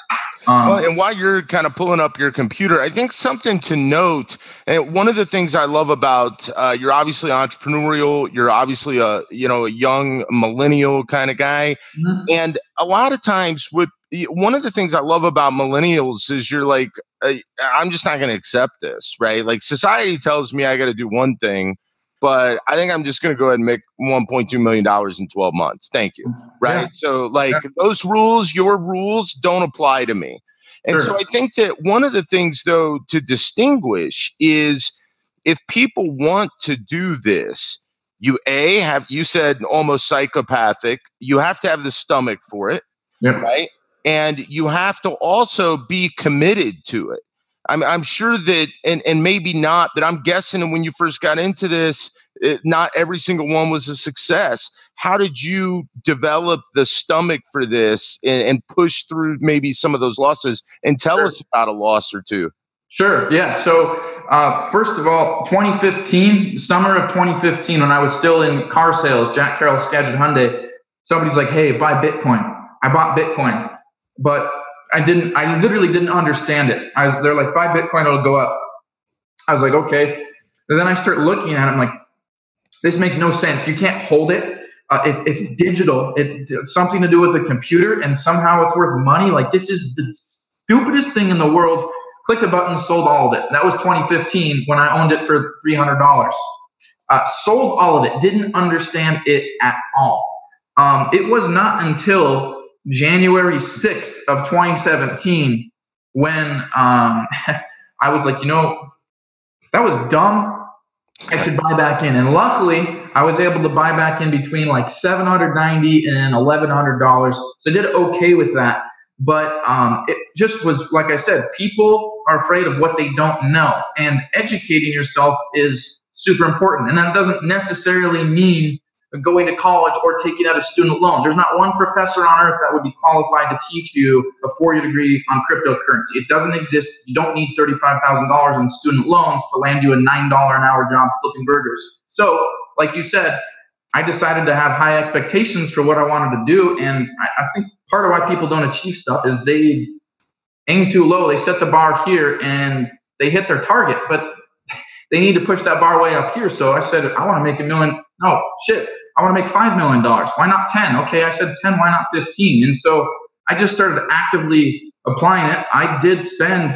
And while you're kind of pulling up your computer, I think something to note, and one of the things I love about you're obviously entrepreneurial, you're obviously a young millennial kind of guy, and a lot of times one of the things I love about millennials is you're like, I'm just not going to accept this, right? Like society tells me I got to do one thing, but I think I'm just going to go ahead and make $1.2 million in 12 months. Thank you. Right. Yeah. So those rules, your rules don't apply to me. And so I think that one of the things, though, to distinguish is if people want to do this, you said almost psychopathic. You have to have the stomach for it. Yep. Right. And you have to also be committed to it. I'm sure that, and maybe not, but I'm guessing when you first got into this, not every single one was a success. How did you develop the stomach for this and push through maybe some of those losses? And tell us about a loss or two. Sure. Yeah. So first of all, summer of 2015, when I was still in car sales, Jack Carroll Skagit Hyundai, somebody's like, hey, buy Bitcoin. I bought Bitcoin, but I literally didn't understand it. They're like, buy Bitcoin, it'll go up. I was like, okay. And then I start looking at it. I'm like, this makes no sense. You can't hold it. It's digital. It's something to do with the computer, and somehow it's worth money. Like, this is the stupidest thing in the world. Clicked the button, sold all of it. That was 2015 when I owned it for $300. Sold all of it. Didn't understand it at all. It was not until January 6th of 2017 when I was like, that was dumb. I should buy back in. And luckily, I was able to buy back in between like $790 and $1,100. So I did okay with that. But it just was, like I said, people are afraid of what they don't know. And educating yourself is super important. And that doesn't necessarily mean going to college or taking out a student loan. There's not one professor on earth that would be qualified to teach you a 4-year degree on cryptocurrency. It doesn't exist. You don't need $35,000 in student loans to land you a $9 an hour job flipping burgers. So, like you said, I decided to have high expectations for what I wanted to do. And I think part of why people don't achieve stuff is they aim too low. They set the bar here and they hit their target, but they need to push that bar way up here. So I said, I want to make $1 million. No, shit. I want to make $5 million. Why not 10? Okay, I said 10. Why not 15? And so I just started actively applying it. I did spend,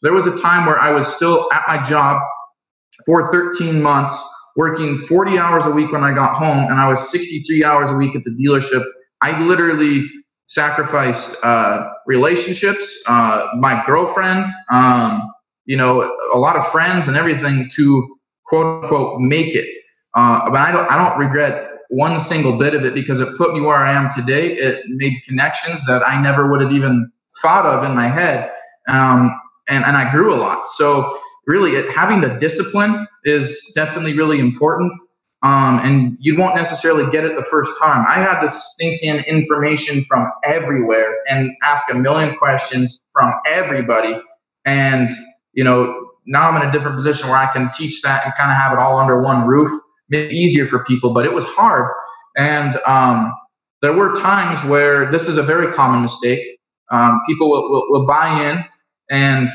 there was a time where I was still at my job for 13 months, working 40 hours a week when I got home, and I was 63 hours a week at the dealership. I literally sacrificed relationships, my girlfriend, a lot of friends and everything to quote unquote make it. But I don't regret one single bit of it because it put me where I am today. It made connections that I never would have even thought of in my head. And I grew a lot. So really having the discipline is definitely really important. And you won't necessarily get it the first time. I had to sink in information from everywhere and ask a million questions from everybody. And, now I'm in a different position where I can teach that and kind of have it all under one roof. Make it easier for people, but it was hard. And there were times where this is a very common mistake. People will buy in and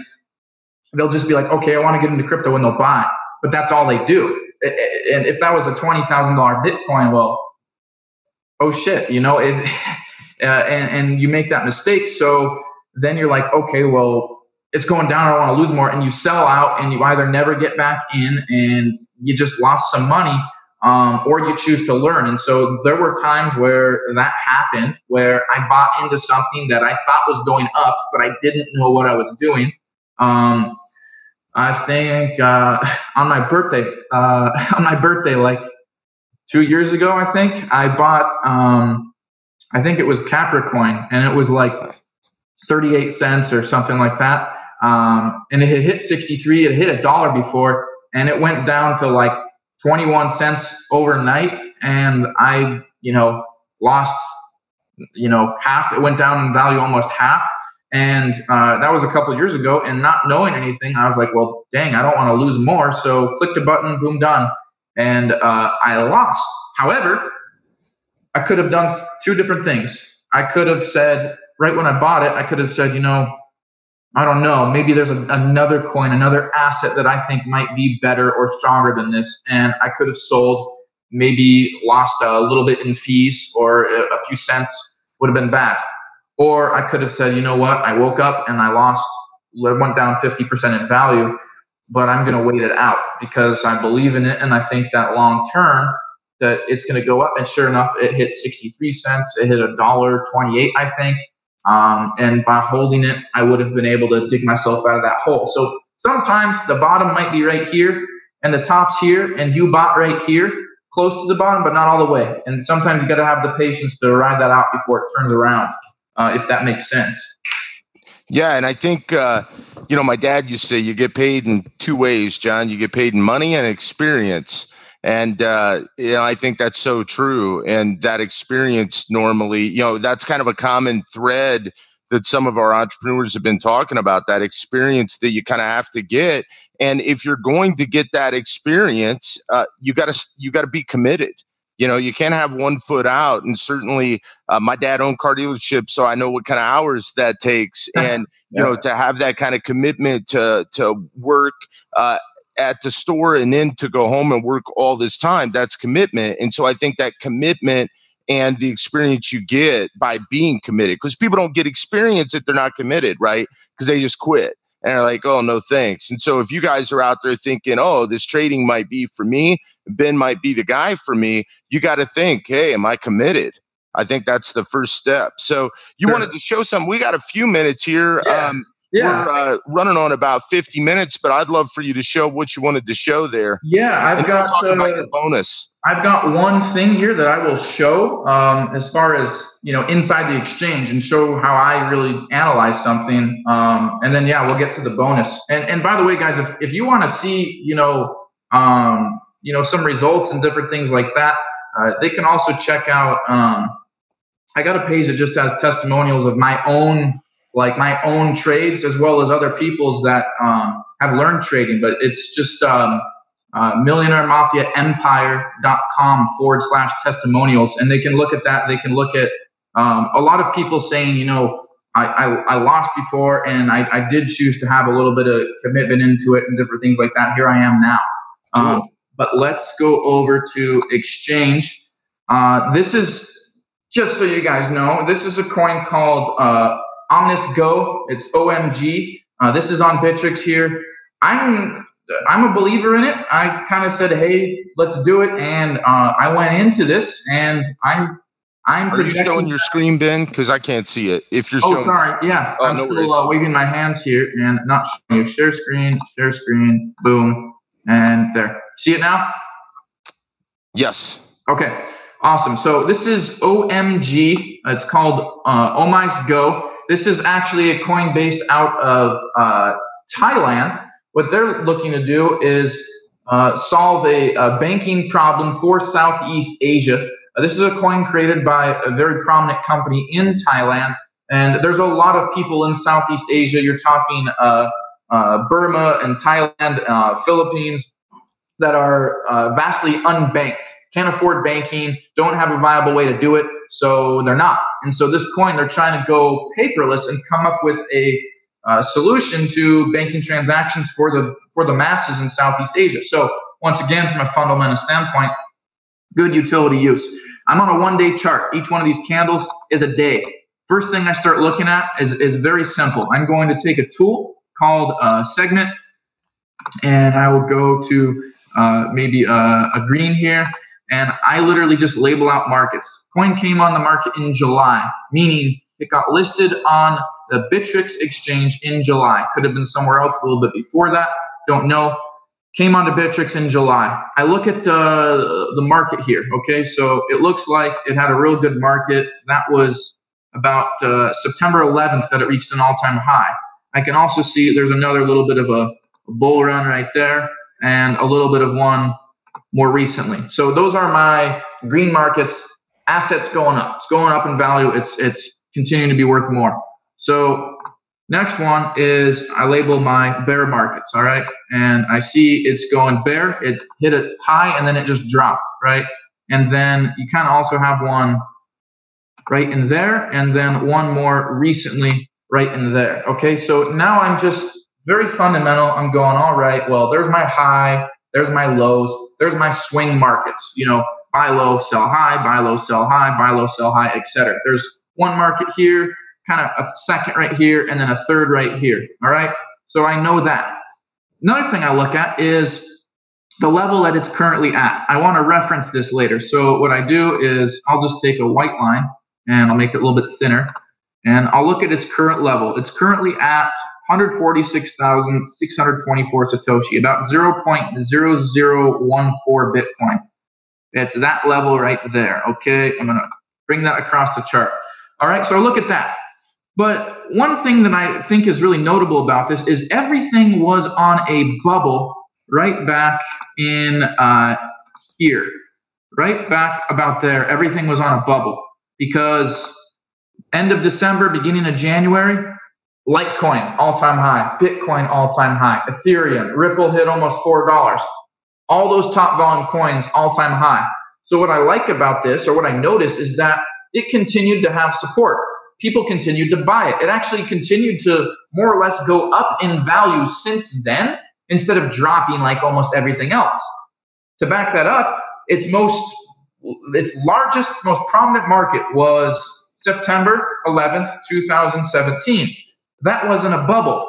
they'll just be like, okay, I want to get into crypto, and they'll buy, but that's all they do. And if that was a $20,000 Bitcoin, well, oh shit, and you make that mistake. So then you're like, okay, well, it's going down. I don't want to lose more. And you sell out and you either never get back in and you just lost some money, or you choose to learn. And so there were times where that happened, where I bought into something that I thought was going up, but I didn't know what I was doing. I think on my birthday, like 2 years ago, I think I bought, I think it was Capricorn, and it was like 38 cents or something like that. And it had hit 63. It hit $1 before, and it went down to like 21 cents overnight. And I, lost, half. It went down in value almost half. And that was a couple of years ago. And not knowing anything, I was like, well, dang, I don't want to lose more. So click the button, boom, done. And I lost. However, I could have done two different things. I could have said, right when I bought it, I could have said, I don't know, maybe there's another coin, another asset that I think might be better or stronger than this. And I could have sold, maybe lost a little bit in fees, or a few cents would have been bad. Or I could have said, you know what, I woke up and I went down 50% in value, but I'm going to wait it out because I believe in it. And I think that long term that it's going to go up. And sure enough, it hit 63 cents. It hit $1.28, I think. And by holding it, I would have been able to dig myself out of that hole. So sometimes the bottom might be right here and the top's here, and you bought right here, close to the bottom, but not all the way. And sometimes you got to have the patience to ride that out before it turns around, if that makes sense. Yeah, and I think, my dad used to say you get paid in two ways, John. You get paid in money and experience. And, I think that's so true. And that experience normally, that's kind of a common thread that some of our entrepreneurs have been talking about, that experience that you kind of have to get. And if you're going to get that experience, you got to be committed. You can't have one foot out. And certainly my dad owned car dealerships, so I know what kind of hours that takes. And, to have that kind of commitment to work at the store and then to go home and work all this time, that's commitment. And so I think that commitment and the experience you get by being committed, because people don't get experience if they're not committed, right? Because they just quit. And they're like, oh, no, thanks. And so if you guys are out there thinking, oh, this trading might be for me, Ben might be the guy for me, you got to think, hey, am I committed? I think that's the first step. So you wanted to show something. We got a few minutes here. Yeah. Yeah. we're running on about 50 minutes, but I'd love for you to show what you wanted to show there. Yeah, I've got talk about your bonus. I've got one thing here that I will show as far as, inside the exchange, and show how I really analyze something. And then, we'll get to the bonus. And by the way, guys, if you want to see, some results and different things like that, they can also check out, I got a page that just has testimonials of my own trades, as well as other people's that have learned trading. But it's just millionairemafiaempire.com/testimonials, and they can look at that. They can look at a lot of people saying, I lost before, and I did choose to have a little bit of commitment into it and different things like that. Here I am now. Cool. But let's go over to exchange. This is, just so you guys know, this is a coin called Omnis Go. It's OMG. This is on Bittrex here. I'm a believer in it. I kind of said, hey, let's do it. And I went into this, and I'm Are you showing your screen, Ben? Because I can't see it. If you're showing. Oh, sorry. Yeah. I'm still waving my hands here and not showing you. Share screen, boom, and there. See it now? Yes. Okay. Awesome. So this is OMG. It's called Omis Go. This is actually a coin based out of Thailand. What they're looking to do is solve a banking problem for Southeast Asia. This is a coin created by a very prominent company in Thailand. And there's a lot of people in Southeast Asia. You're talking Burma and Thailand, Philippines, that are vastly unbanked. Can't afford banking, don't have a viable way to do it, so they're not. And so this coin, they're trying to go paperless and come up with a solution to banking transactions for the masses in Southeast Asia. So once again, from a fundamental standpoint, good utility use. I'm on a one-day chart. Each one of these candles is a day. First thing I start looking at is very simple. I'm going to take a tool called segment, and I will go to maybe a green here. And I literally just label out markets. Coin came on the market in July, meaning it got listed on the Bittrex exchange in July. Could have been somewhere else a little bit before that. Don't know. Came onto Bittrex in July. I look at the market here. Okay, so it looks like it had a real good market. That was about September 11th that it reached an all-time high. I can also see there's another little bit of a bull run right there, and a little bit of one more recently. So those are my green markets. Assets going up. It's going up in value. It's continuing to be worth more. So next one is I label my bear markets. All right, and I see it's going bear. It hit a high and then it just dropped. Right, and then you kind of also have one right in there, and then one more recently right in there. Okay, so now I'm just very fundamental. I'm going, all right, well, there's my high. There's my lows. There's my swing markets. Buy low, sell high, buy low, sell high, buy low, sell high, etc. There's one market here, kind of a second right here, and then a third right here. All right. So I know that. Another thing I look at is the level that it's currently at. I want to reference this later. So what I do is I'll just take a white line and I'll make it a little bit thinner, and I'll look at its current level. It's currently at 146,624 Satoshi, about 0.0014 Bitcoin. It's that level right there. Okay, I'm going to bring that across the chart. All right, so look at that. But one thing that I think is really notable about this is everything was on a bubble right back in here. Right back about there, everything was on a bubble because end of December, beginning of January, Litecoin, all-time high. Bitcoin, all-time high. Ethereum, Ripple hit almost $4. All those top volume coins, all-time high. So what I like about this, or what I noticed, is that it continued to have support. People continued to buy it. It actually continued to more or less go up in value since then, instead of dropping like almost everything else. To back that up, its largest, most prominent market was September 11th, 2017. That wasn't a bubble.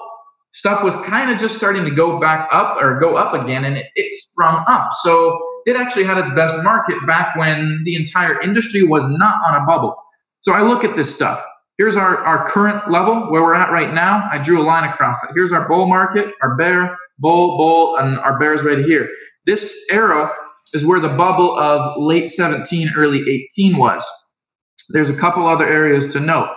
Stuff was kind of just starting to go back up or go up again, and it sprung up. So it actually had its best market back when the entire industry was not on a bubble. So I look at this stuff. Here's our current level where we're at right now. I drew a line across it. Here's our bull market, our bear, bull, and our bear's right here. This arrow is where the bubble of late 17, early 18 was. There's a couple other areas to note.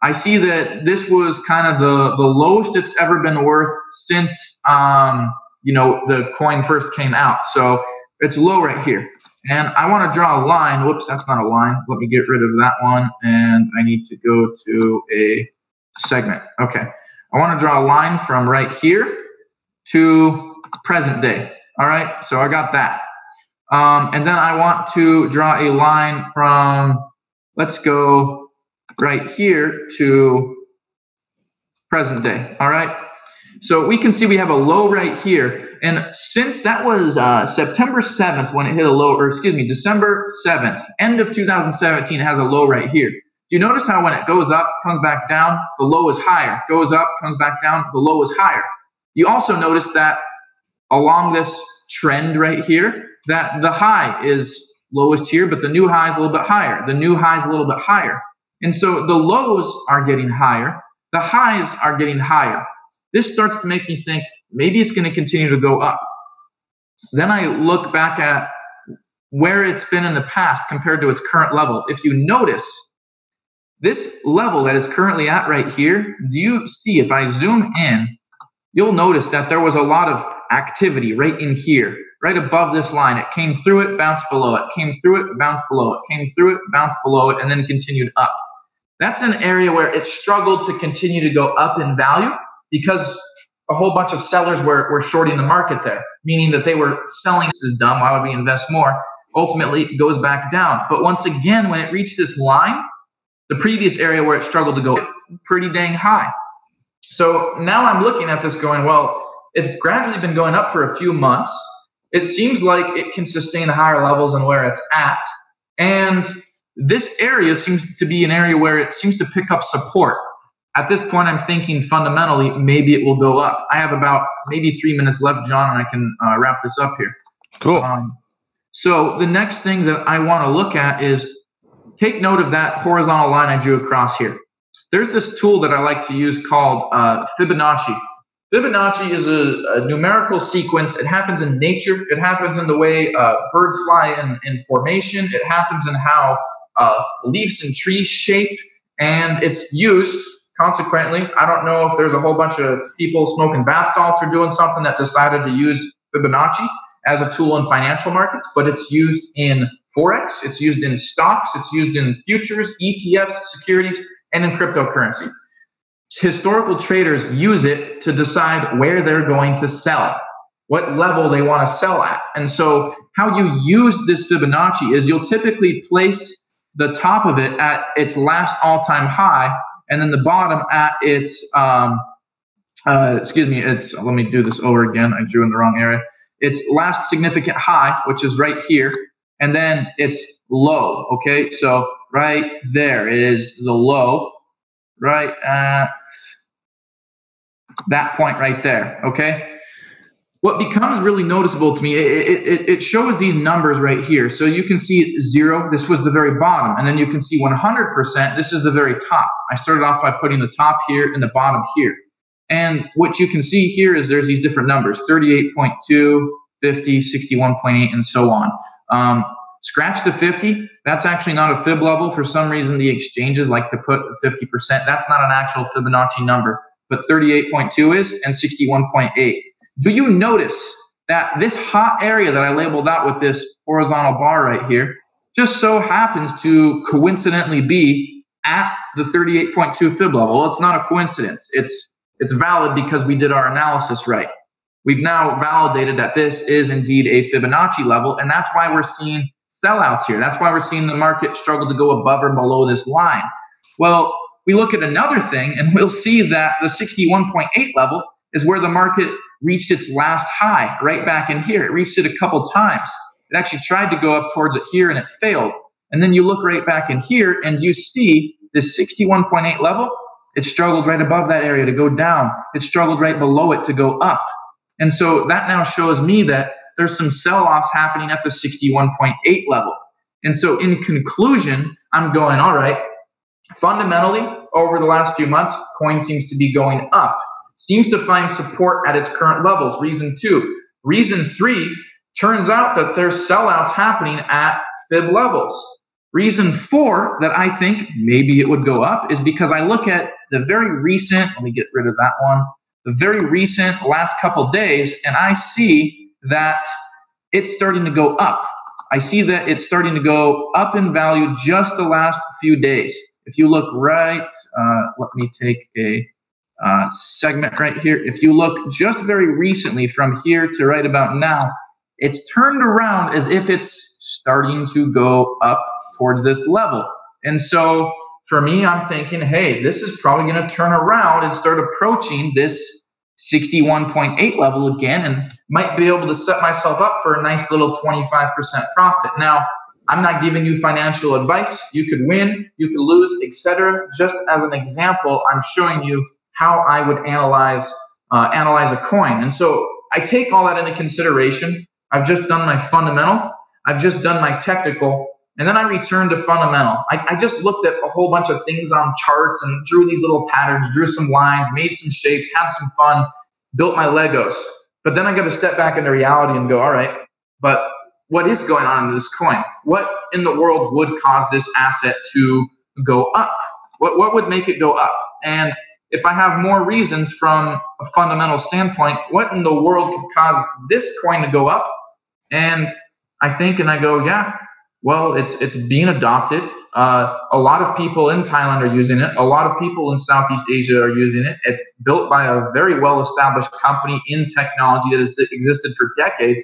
I see that this was kind of the lowest it's ever been worth since the coin first came out. So it's low right here. And I want to draw a line. Whoops, that's not a line. Let me get rid of that one. And I need to go to a segment. Okay. I want to draw a line from right here to present day. All right. So I got that. And then I want to draw a line from, let's go right here to present day. All right. So we can see we have a low right here. And since that was September 7th when it hit a low, or excuse me, December 7th, end of 2017, it has a low right here. Do you notice how when it goes up, comes back down, the low is higher, goes up, comes back down, the low is higher. You also notice that along this trend right here, that the high is lowest here, but the new high is a little bit higher. The new high is a little bit higher. And so the lows are getting higher, the highs are getting higher. This starts to make me think maybe it's going to continue to go up. Then I look back at where it's been in the past compared to its current level. If you notice, this level that it's currently at right here, do you see, if I zoom in, you'll notice that there was a lot of activity right in here, right above this line. It came through it, bounced below it, came through it, bounced below it, came through it, bounced below it, and then continued up. That's an area where it struggled to continue to go up in value because a whole bunch of sellers were shorting the market there, meaning that they were selling. This is dumb. Why would we invest more? Ultimately, it goes back down. But once again, when it reached this line, the previous area where it struggled to go pretty dang high. So now I'm looking at this going, well, it's gradually been going up for a few months. It seems like it can sustain higher levels than where it's at. And this area seems to be an area where it seems to pick up support. At this point, I'm thinking fundamentally, maybe it will go up. I have about maybe 3 minutes left, John, and I can wrap this up here. Cool. So the next thing that I want to look at is take note of that horizontal line I drew across here. There's this tool that I like to use called Fibonacci. Fibonacci is a numerical sequence. It happens in nature. It happens in the way birds fly in formation. It happens in how leaves and trees shape. And it's used, consequently, I don't know if there's a whole bunch of people smoking bath salts or doing something that decided to use Fibonacci as a tool in financial markets, but it's used in Forex, it's used in stocks, it's used in futures, ETFs, securities, and in cryptocurrency. Historical traders use it to decide where they're going to sell, what level they want to sell at. And so how you use this Fibonacci is you'll typically place the top of it at its last all-time high, and then the bottom at its, let me do this over again. I drew in the wrong area. Its last significant high, which is right here, and then its low, okay? So right there is the low, right at that point right there, okay? What becomes really noticeable to me, it shows these numbers right here. So you can see 0, this was the very bottom, and then you can see 100%, this is the very top. I started off by putting the top here and the bottom here. And what you can see here is there's these different numbers, 38.2, 50, 61.8, and so on. Scratch the 50, that's actually not a fib level. For some reason, the exchanges like to put 50%. That's not an actual Fibonacci number, but 38.2 is, and 61.8. Do you notice that this hot area that I labeled out with this horizontal bar right here just so happens to coincidentally be at the 38.2 fib level? Well, it's not a coincidence. It's valid because we did our analysis right. We've now validated that this is indeed a Fibonacci level, and that's why we're seeing sellouts here. That's why we're seeing the market struggle to go above or below this line. Well, we look at another thing, and we'll see that the 61.8 level is where the market reached its last high, right back in here. It reached it a couple times. It actually tried to go up towards it here, and it failed. And then you look right back in here, and you see this 61.8 level. It struggled right above that area to go down. It struggled right below it to go up. And so that now shows me that there's some sell-offs happening at the 61.8 level. And so in conclusion, I'm going, all right, Fundamentally, over the last few months, coin seems to be going up, seems to find support at its current levels. Reason 2. Reason 3, turns out that there's sellouts happening at fib levels. Reason 4 that I think maybe it would go up is because I look at the very recent, let me get rid of that one, the very recent last couple days, and I see that it's starting to go up. I see that it's starting to go up in value just the last few days. If you look right, let me take a segment right here. If you look just very recently from here to right about now, it's turned around as if it's starting to go up towards this level. And so for me, I'm thinking, hey, this is probably going to turn around and start approaching this 61.8 level again, and might be able to set myself up for a nice little 25% profit. Now, I'm not giving you financial advice. You could win, you could lose, etc. Just as an example, I'm showing you how I would analyze a coin. And so I take all that into consideration. I've just done my fundamental, I've just done my technical, and then I return to fundamental. I just looked at a whole bunch of things on charts and drew these little patterns, drew some lines, made some shapes, had some fun, built my Legos. But then I got to step back into reality and go, all right, but what is going on in this coin? What in the world would cause this asset to go up? What would make it go up? And if I have more reasons from a fundamental standpoint, what in the world could cause this coin to go up? And I think, and I go, yeah, well, it's being adopted. A lot of people in Thailand are using it. A lot of people in Southeast Asia are using it. It's built by a very well-established company in technology that has existed for decades.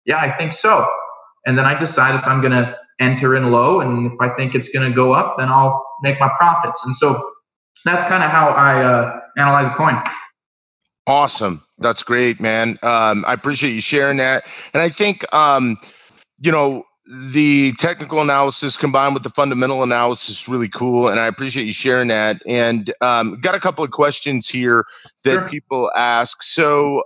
Yeah, I think so. And then I decide if I'm going to enter in low, and if I think it's going to go up, then I'll make my profits. And so that's kind of how I analyze a coin. Awesome. That's great, man. I appreciate you sharing that. And I think, the technical analysis combined with the fundamental analysis is really cool. And I appreciate you sharing that. And got a couple of questions here that Sure. people ask. So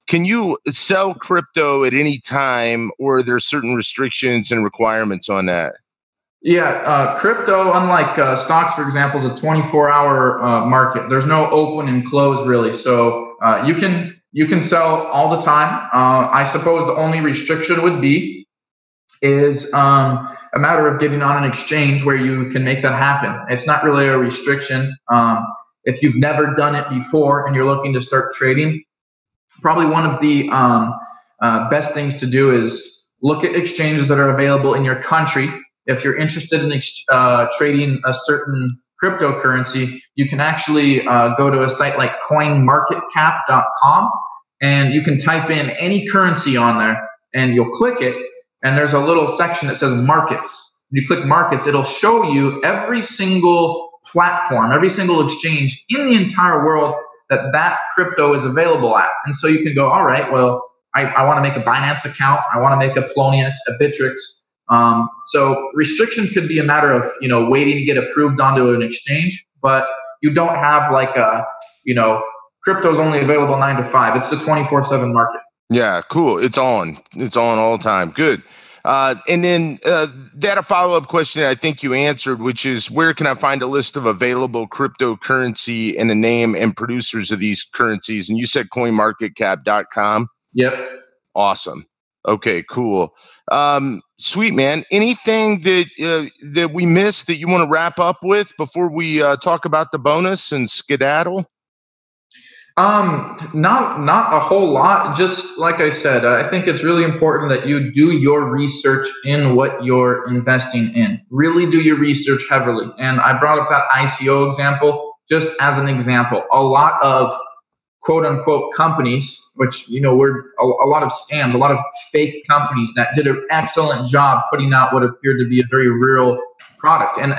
can you sell crypto at any time, or are there certain restrictions and requirements on that? Yeah, crypto, unlike stocks, for example, is a 24-hour market. There's no open and close really, so you can sell all the time. I suppose the only restriction would be is a matter of getting on an exchange where you can make that happen. It's not really a restriction. If you've never done it before and you're looking to start trading, probably one of the best things to do is look at exchanges that are available in your country. If you're interested in trading a certain cryptocurrency, you can actually go to a site like coinmarketcap.com, and you can type in any currency on there, and you'll click it, and there's a little section that says markets. When you click markets, it'll show you every single platform, every single exchange in the entire world that crypto is available at. And so you can go, all right, well, I want to make a Binance account. I want to make a Poloniex, a Bittrex. So restriction could be a matter of, waiting to get approved onto an exchange, but you don't have like crypto's only available 9 to 5. It's the 24/7 market. Yeah, cool. It's on all the time. Good. And then that a follow-up question I think you answered, which is, where can I find a list of available cryptocurrency and the name and producers of these currencies? And you said coinmarketcap.com. Yep. Awesome. Okay, cool. Sweet, man. Anything that we missed that you want to wrap up with before we talk about the bonus and skedaddle? Not a whole lot. Just like I said, I think it's really important that you do your research in what you're investing in. Really do your research heavily. And I brought up that ICO example just as an example. A lot of quote unquote companies, which, were a lot of scams, a lot of fake companies that did an excellent job putting out what appeared to be a very real product. And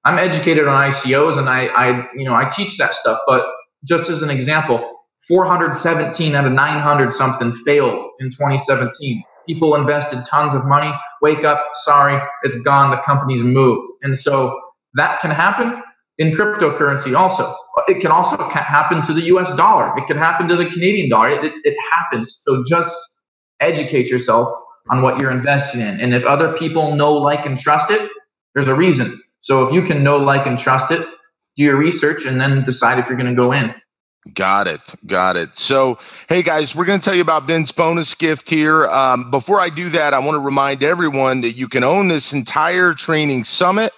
I'm educated on ICOs, and I teach that stuff, but just as an example, 417 out of 900 something failed in 2017. People invested tons of money, wake up, sorry, it's gone, the company's moved. And so that can happen in cryptocurrency also. It can also happen to the US dollar. It can happen to the Canadian dollar. It happens. So just educate yourself on what you're investing in. And if other people know, like, and trust it, there's a reason. So if you can know, like, and trust it, do your research and then decide if you're going to go in. Got it. Got it. So, hey guys, we're going to tell you about Ben's bonus gift here. Before I do that, I want to remind everyone that you can own this entire training summit,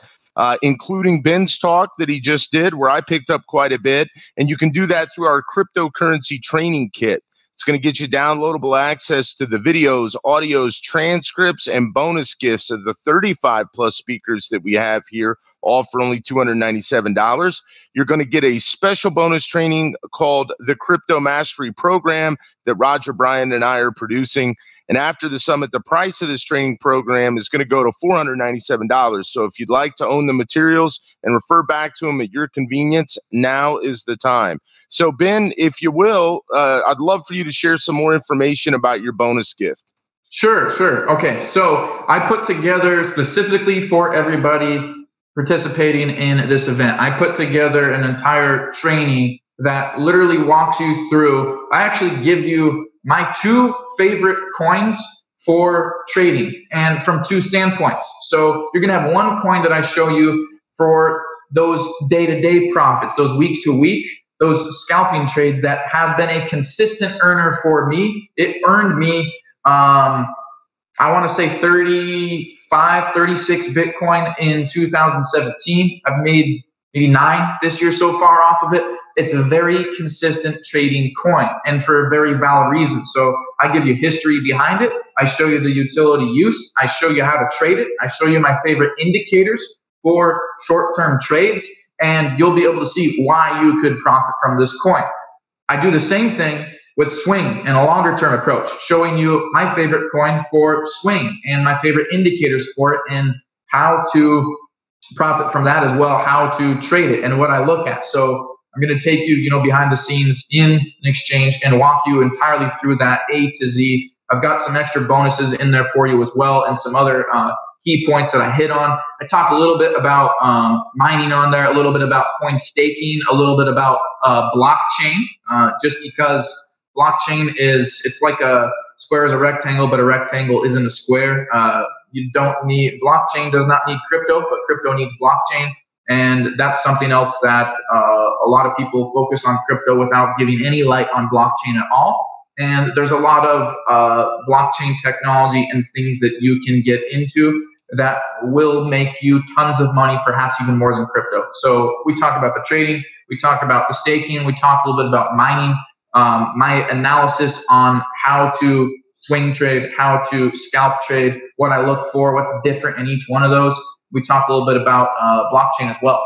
including Ben's talk that he just did, where I picked up quite a bit. And you can do that through our cryptocurrency training kit. It's going to get you downloadable access to the videos, audios, transcripts, and bonus gifts of the 35 plus speakers that we have here, all for only $297. You're going to get a special bonus training called the Crypto Mastery Program that Roger, Brian, and I are producing. And after the summit, the price of this training program is going to go to $497. So if you'd like to own the materials and refer back to them at your convenience, now is the time. So Ben, if you will, I'd love for you to share some more information about your bonus gift. Sure. Okay, so I put together specifically for everybody participating in this event, I put together an entire training that literally walks you through. I actually give you my 2 favorite coins for trading, and from 2 standpoints. So you're going to have one coin that I show you for those day-to-day profits, those week-to-week, those scalping trades that has been a consistent earner for me. It earned me, I want to say 36 Bitcoin in 2017. I've made maybe 9 this year so far off of it. It's a very consistent trading coin, and for a very valid reason. So I give you history behind it. I show you the utility use. I show you how to trade it. I show you my favorite indicators for short-term trades, and you'll be able to see why you could profit from this coin. I do the same thing with swing and a longer-term approach, showing you my favorite coin for swing and my favorite indicators for it and how to profit from that as well, how to trade it and what I look at. So I'm going to take you, behind the scenes in an exchange and walk you entirely through that A to Z. I've got some extra bonuses in there for you as well, and some other key points that I hit on. I talk a little bit about mining on there, a little bit about coin staking, a little bit about blockchain, just because blockchain it's like a square is a rectangle, but a rectangle isn't a square. Blockchain does not need crypto, but crypto needs blockchain. And that's something else that a lot of people focus on crypto without giving any light on blockchain at all. And there's a lot of blockchain technology and things that you can get into that will make you tons of money, perhaps even more than crypto. So we talk about the trading, we talk about the staking, we talk a little bit about mining, my analysis on how to swing trade, how to scalp trade, what I look for, what's different in each one of those. We talk a little bit about blockchain as well.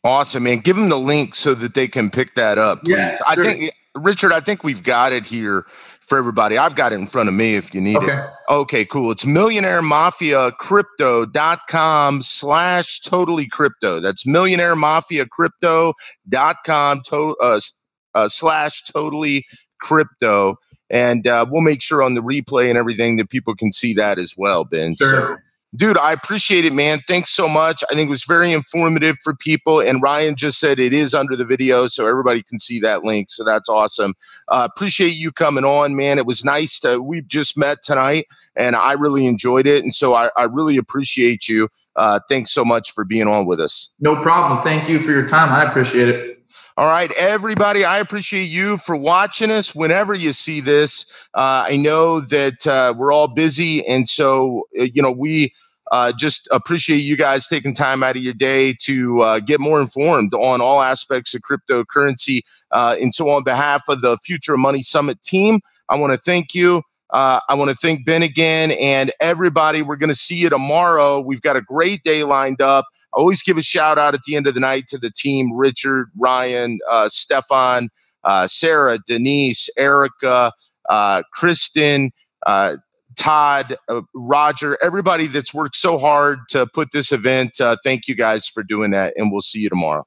Awesome, man. Give them the link so that they can pick that up, please. Yeah, sure. Richard, I think we've got it here for everybody. I've got it in front of me if you need it. Okay, cool. It's millionairemafiacrypto.com/totally crypto. That's millionairemafiacrypto.com /totally crypto. And we'll make sure on the replay and everything that people can see that as well, Ben. Sure. So, dude, I appreciate it, man. Thanks so much. I think it was very informative for people. And Ryan just said it is under the video, so everybody can see that link. So that's awesome. Appreciate you coming on, man. It was nice we just met tonight, and I really enjoyed it. And so I really appreciate you. Thanks so much for being on with us. No problem. Thank you for your time. I appreciate it. All right, everybody, I appreciate you for watching us whenever you see this. I know that we're all busy, and so, we just appreciate you guys taking time out of your day to get more informed on all aspects of cryptocurrency. And so on behalf of the Future of Money Summit team, I want to thank you. I want to thank Ben again, and everybody. We're going to see you tomorrow. We've got a great day lined up. I always give a shout out at the end of the night to the team: Richard, Ryan, Stefan, Sarah, Denise, Erica, Kristen, Todd, Roger, everybody that's worked so hard to put this event. Thank you guys for doing that, and we'll see you tomorrow.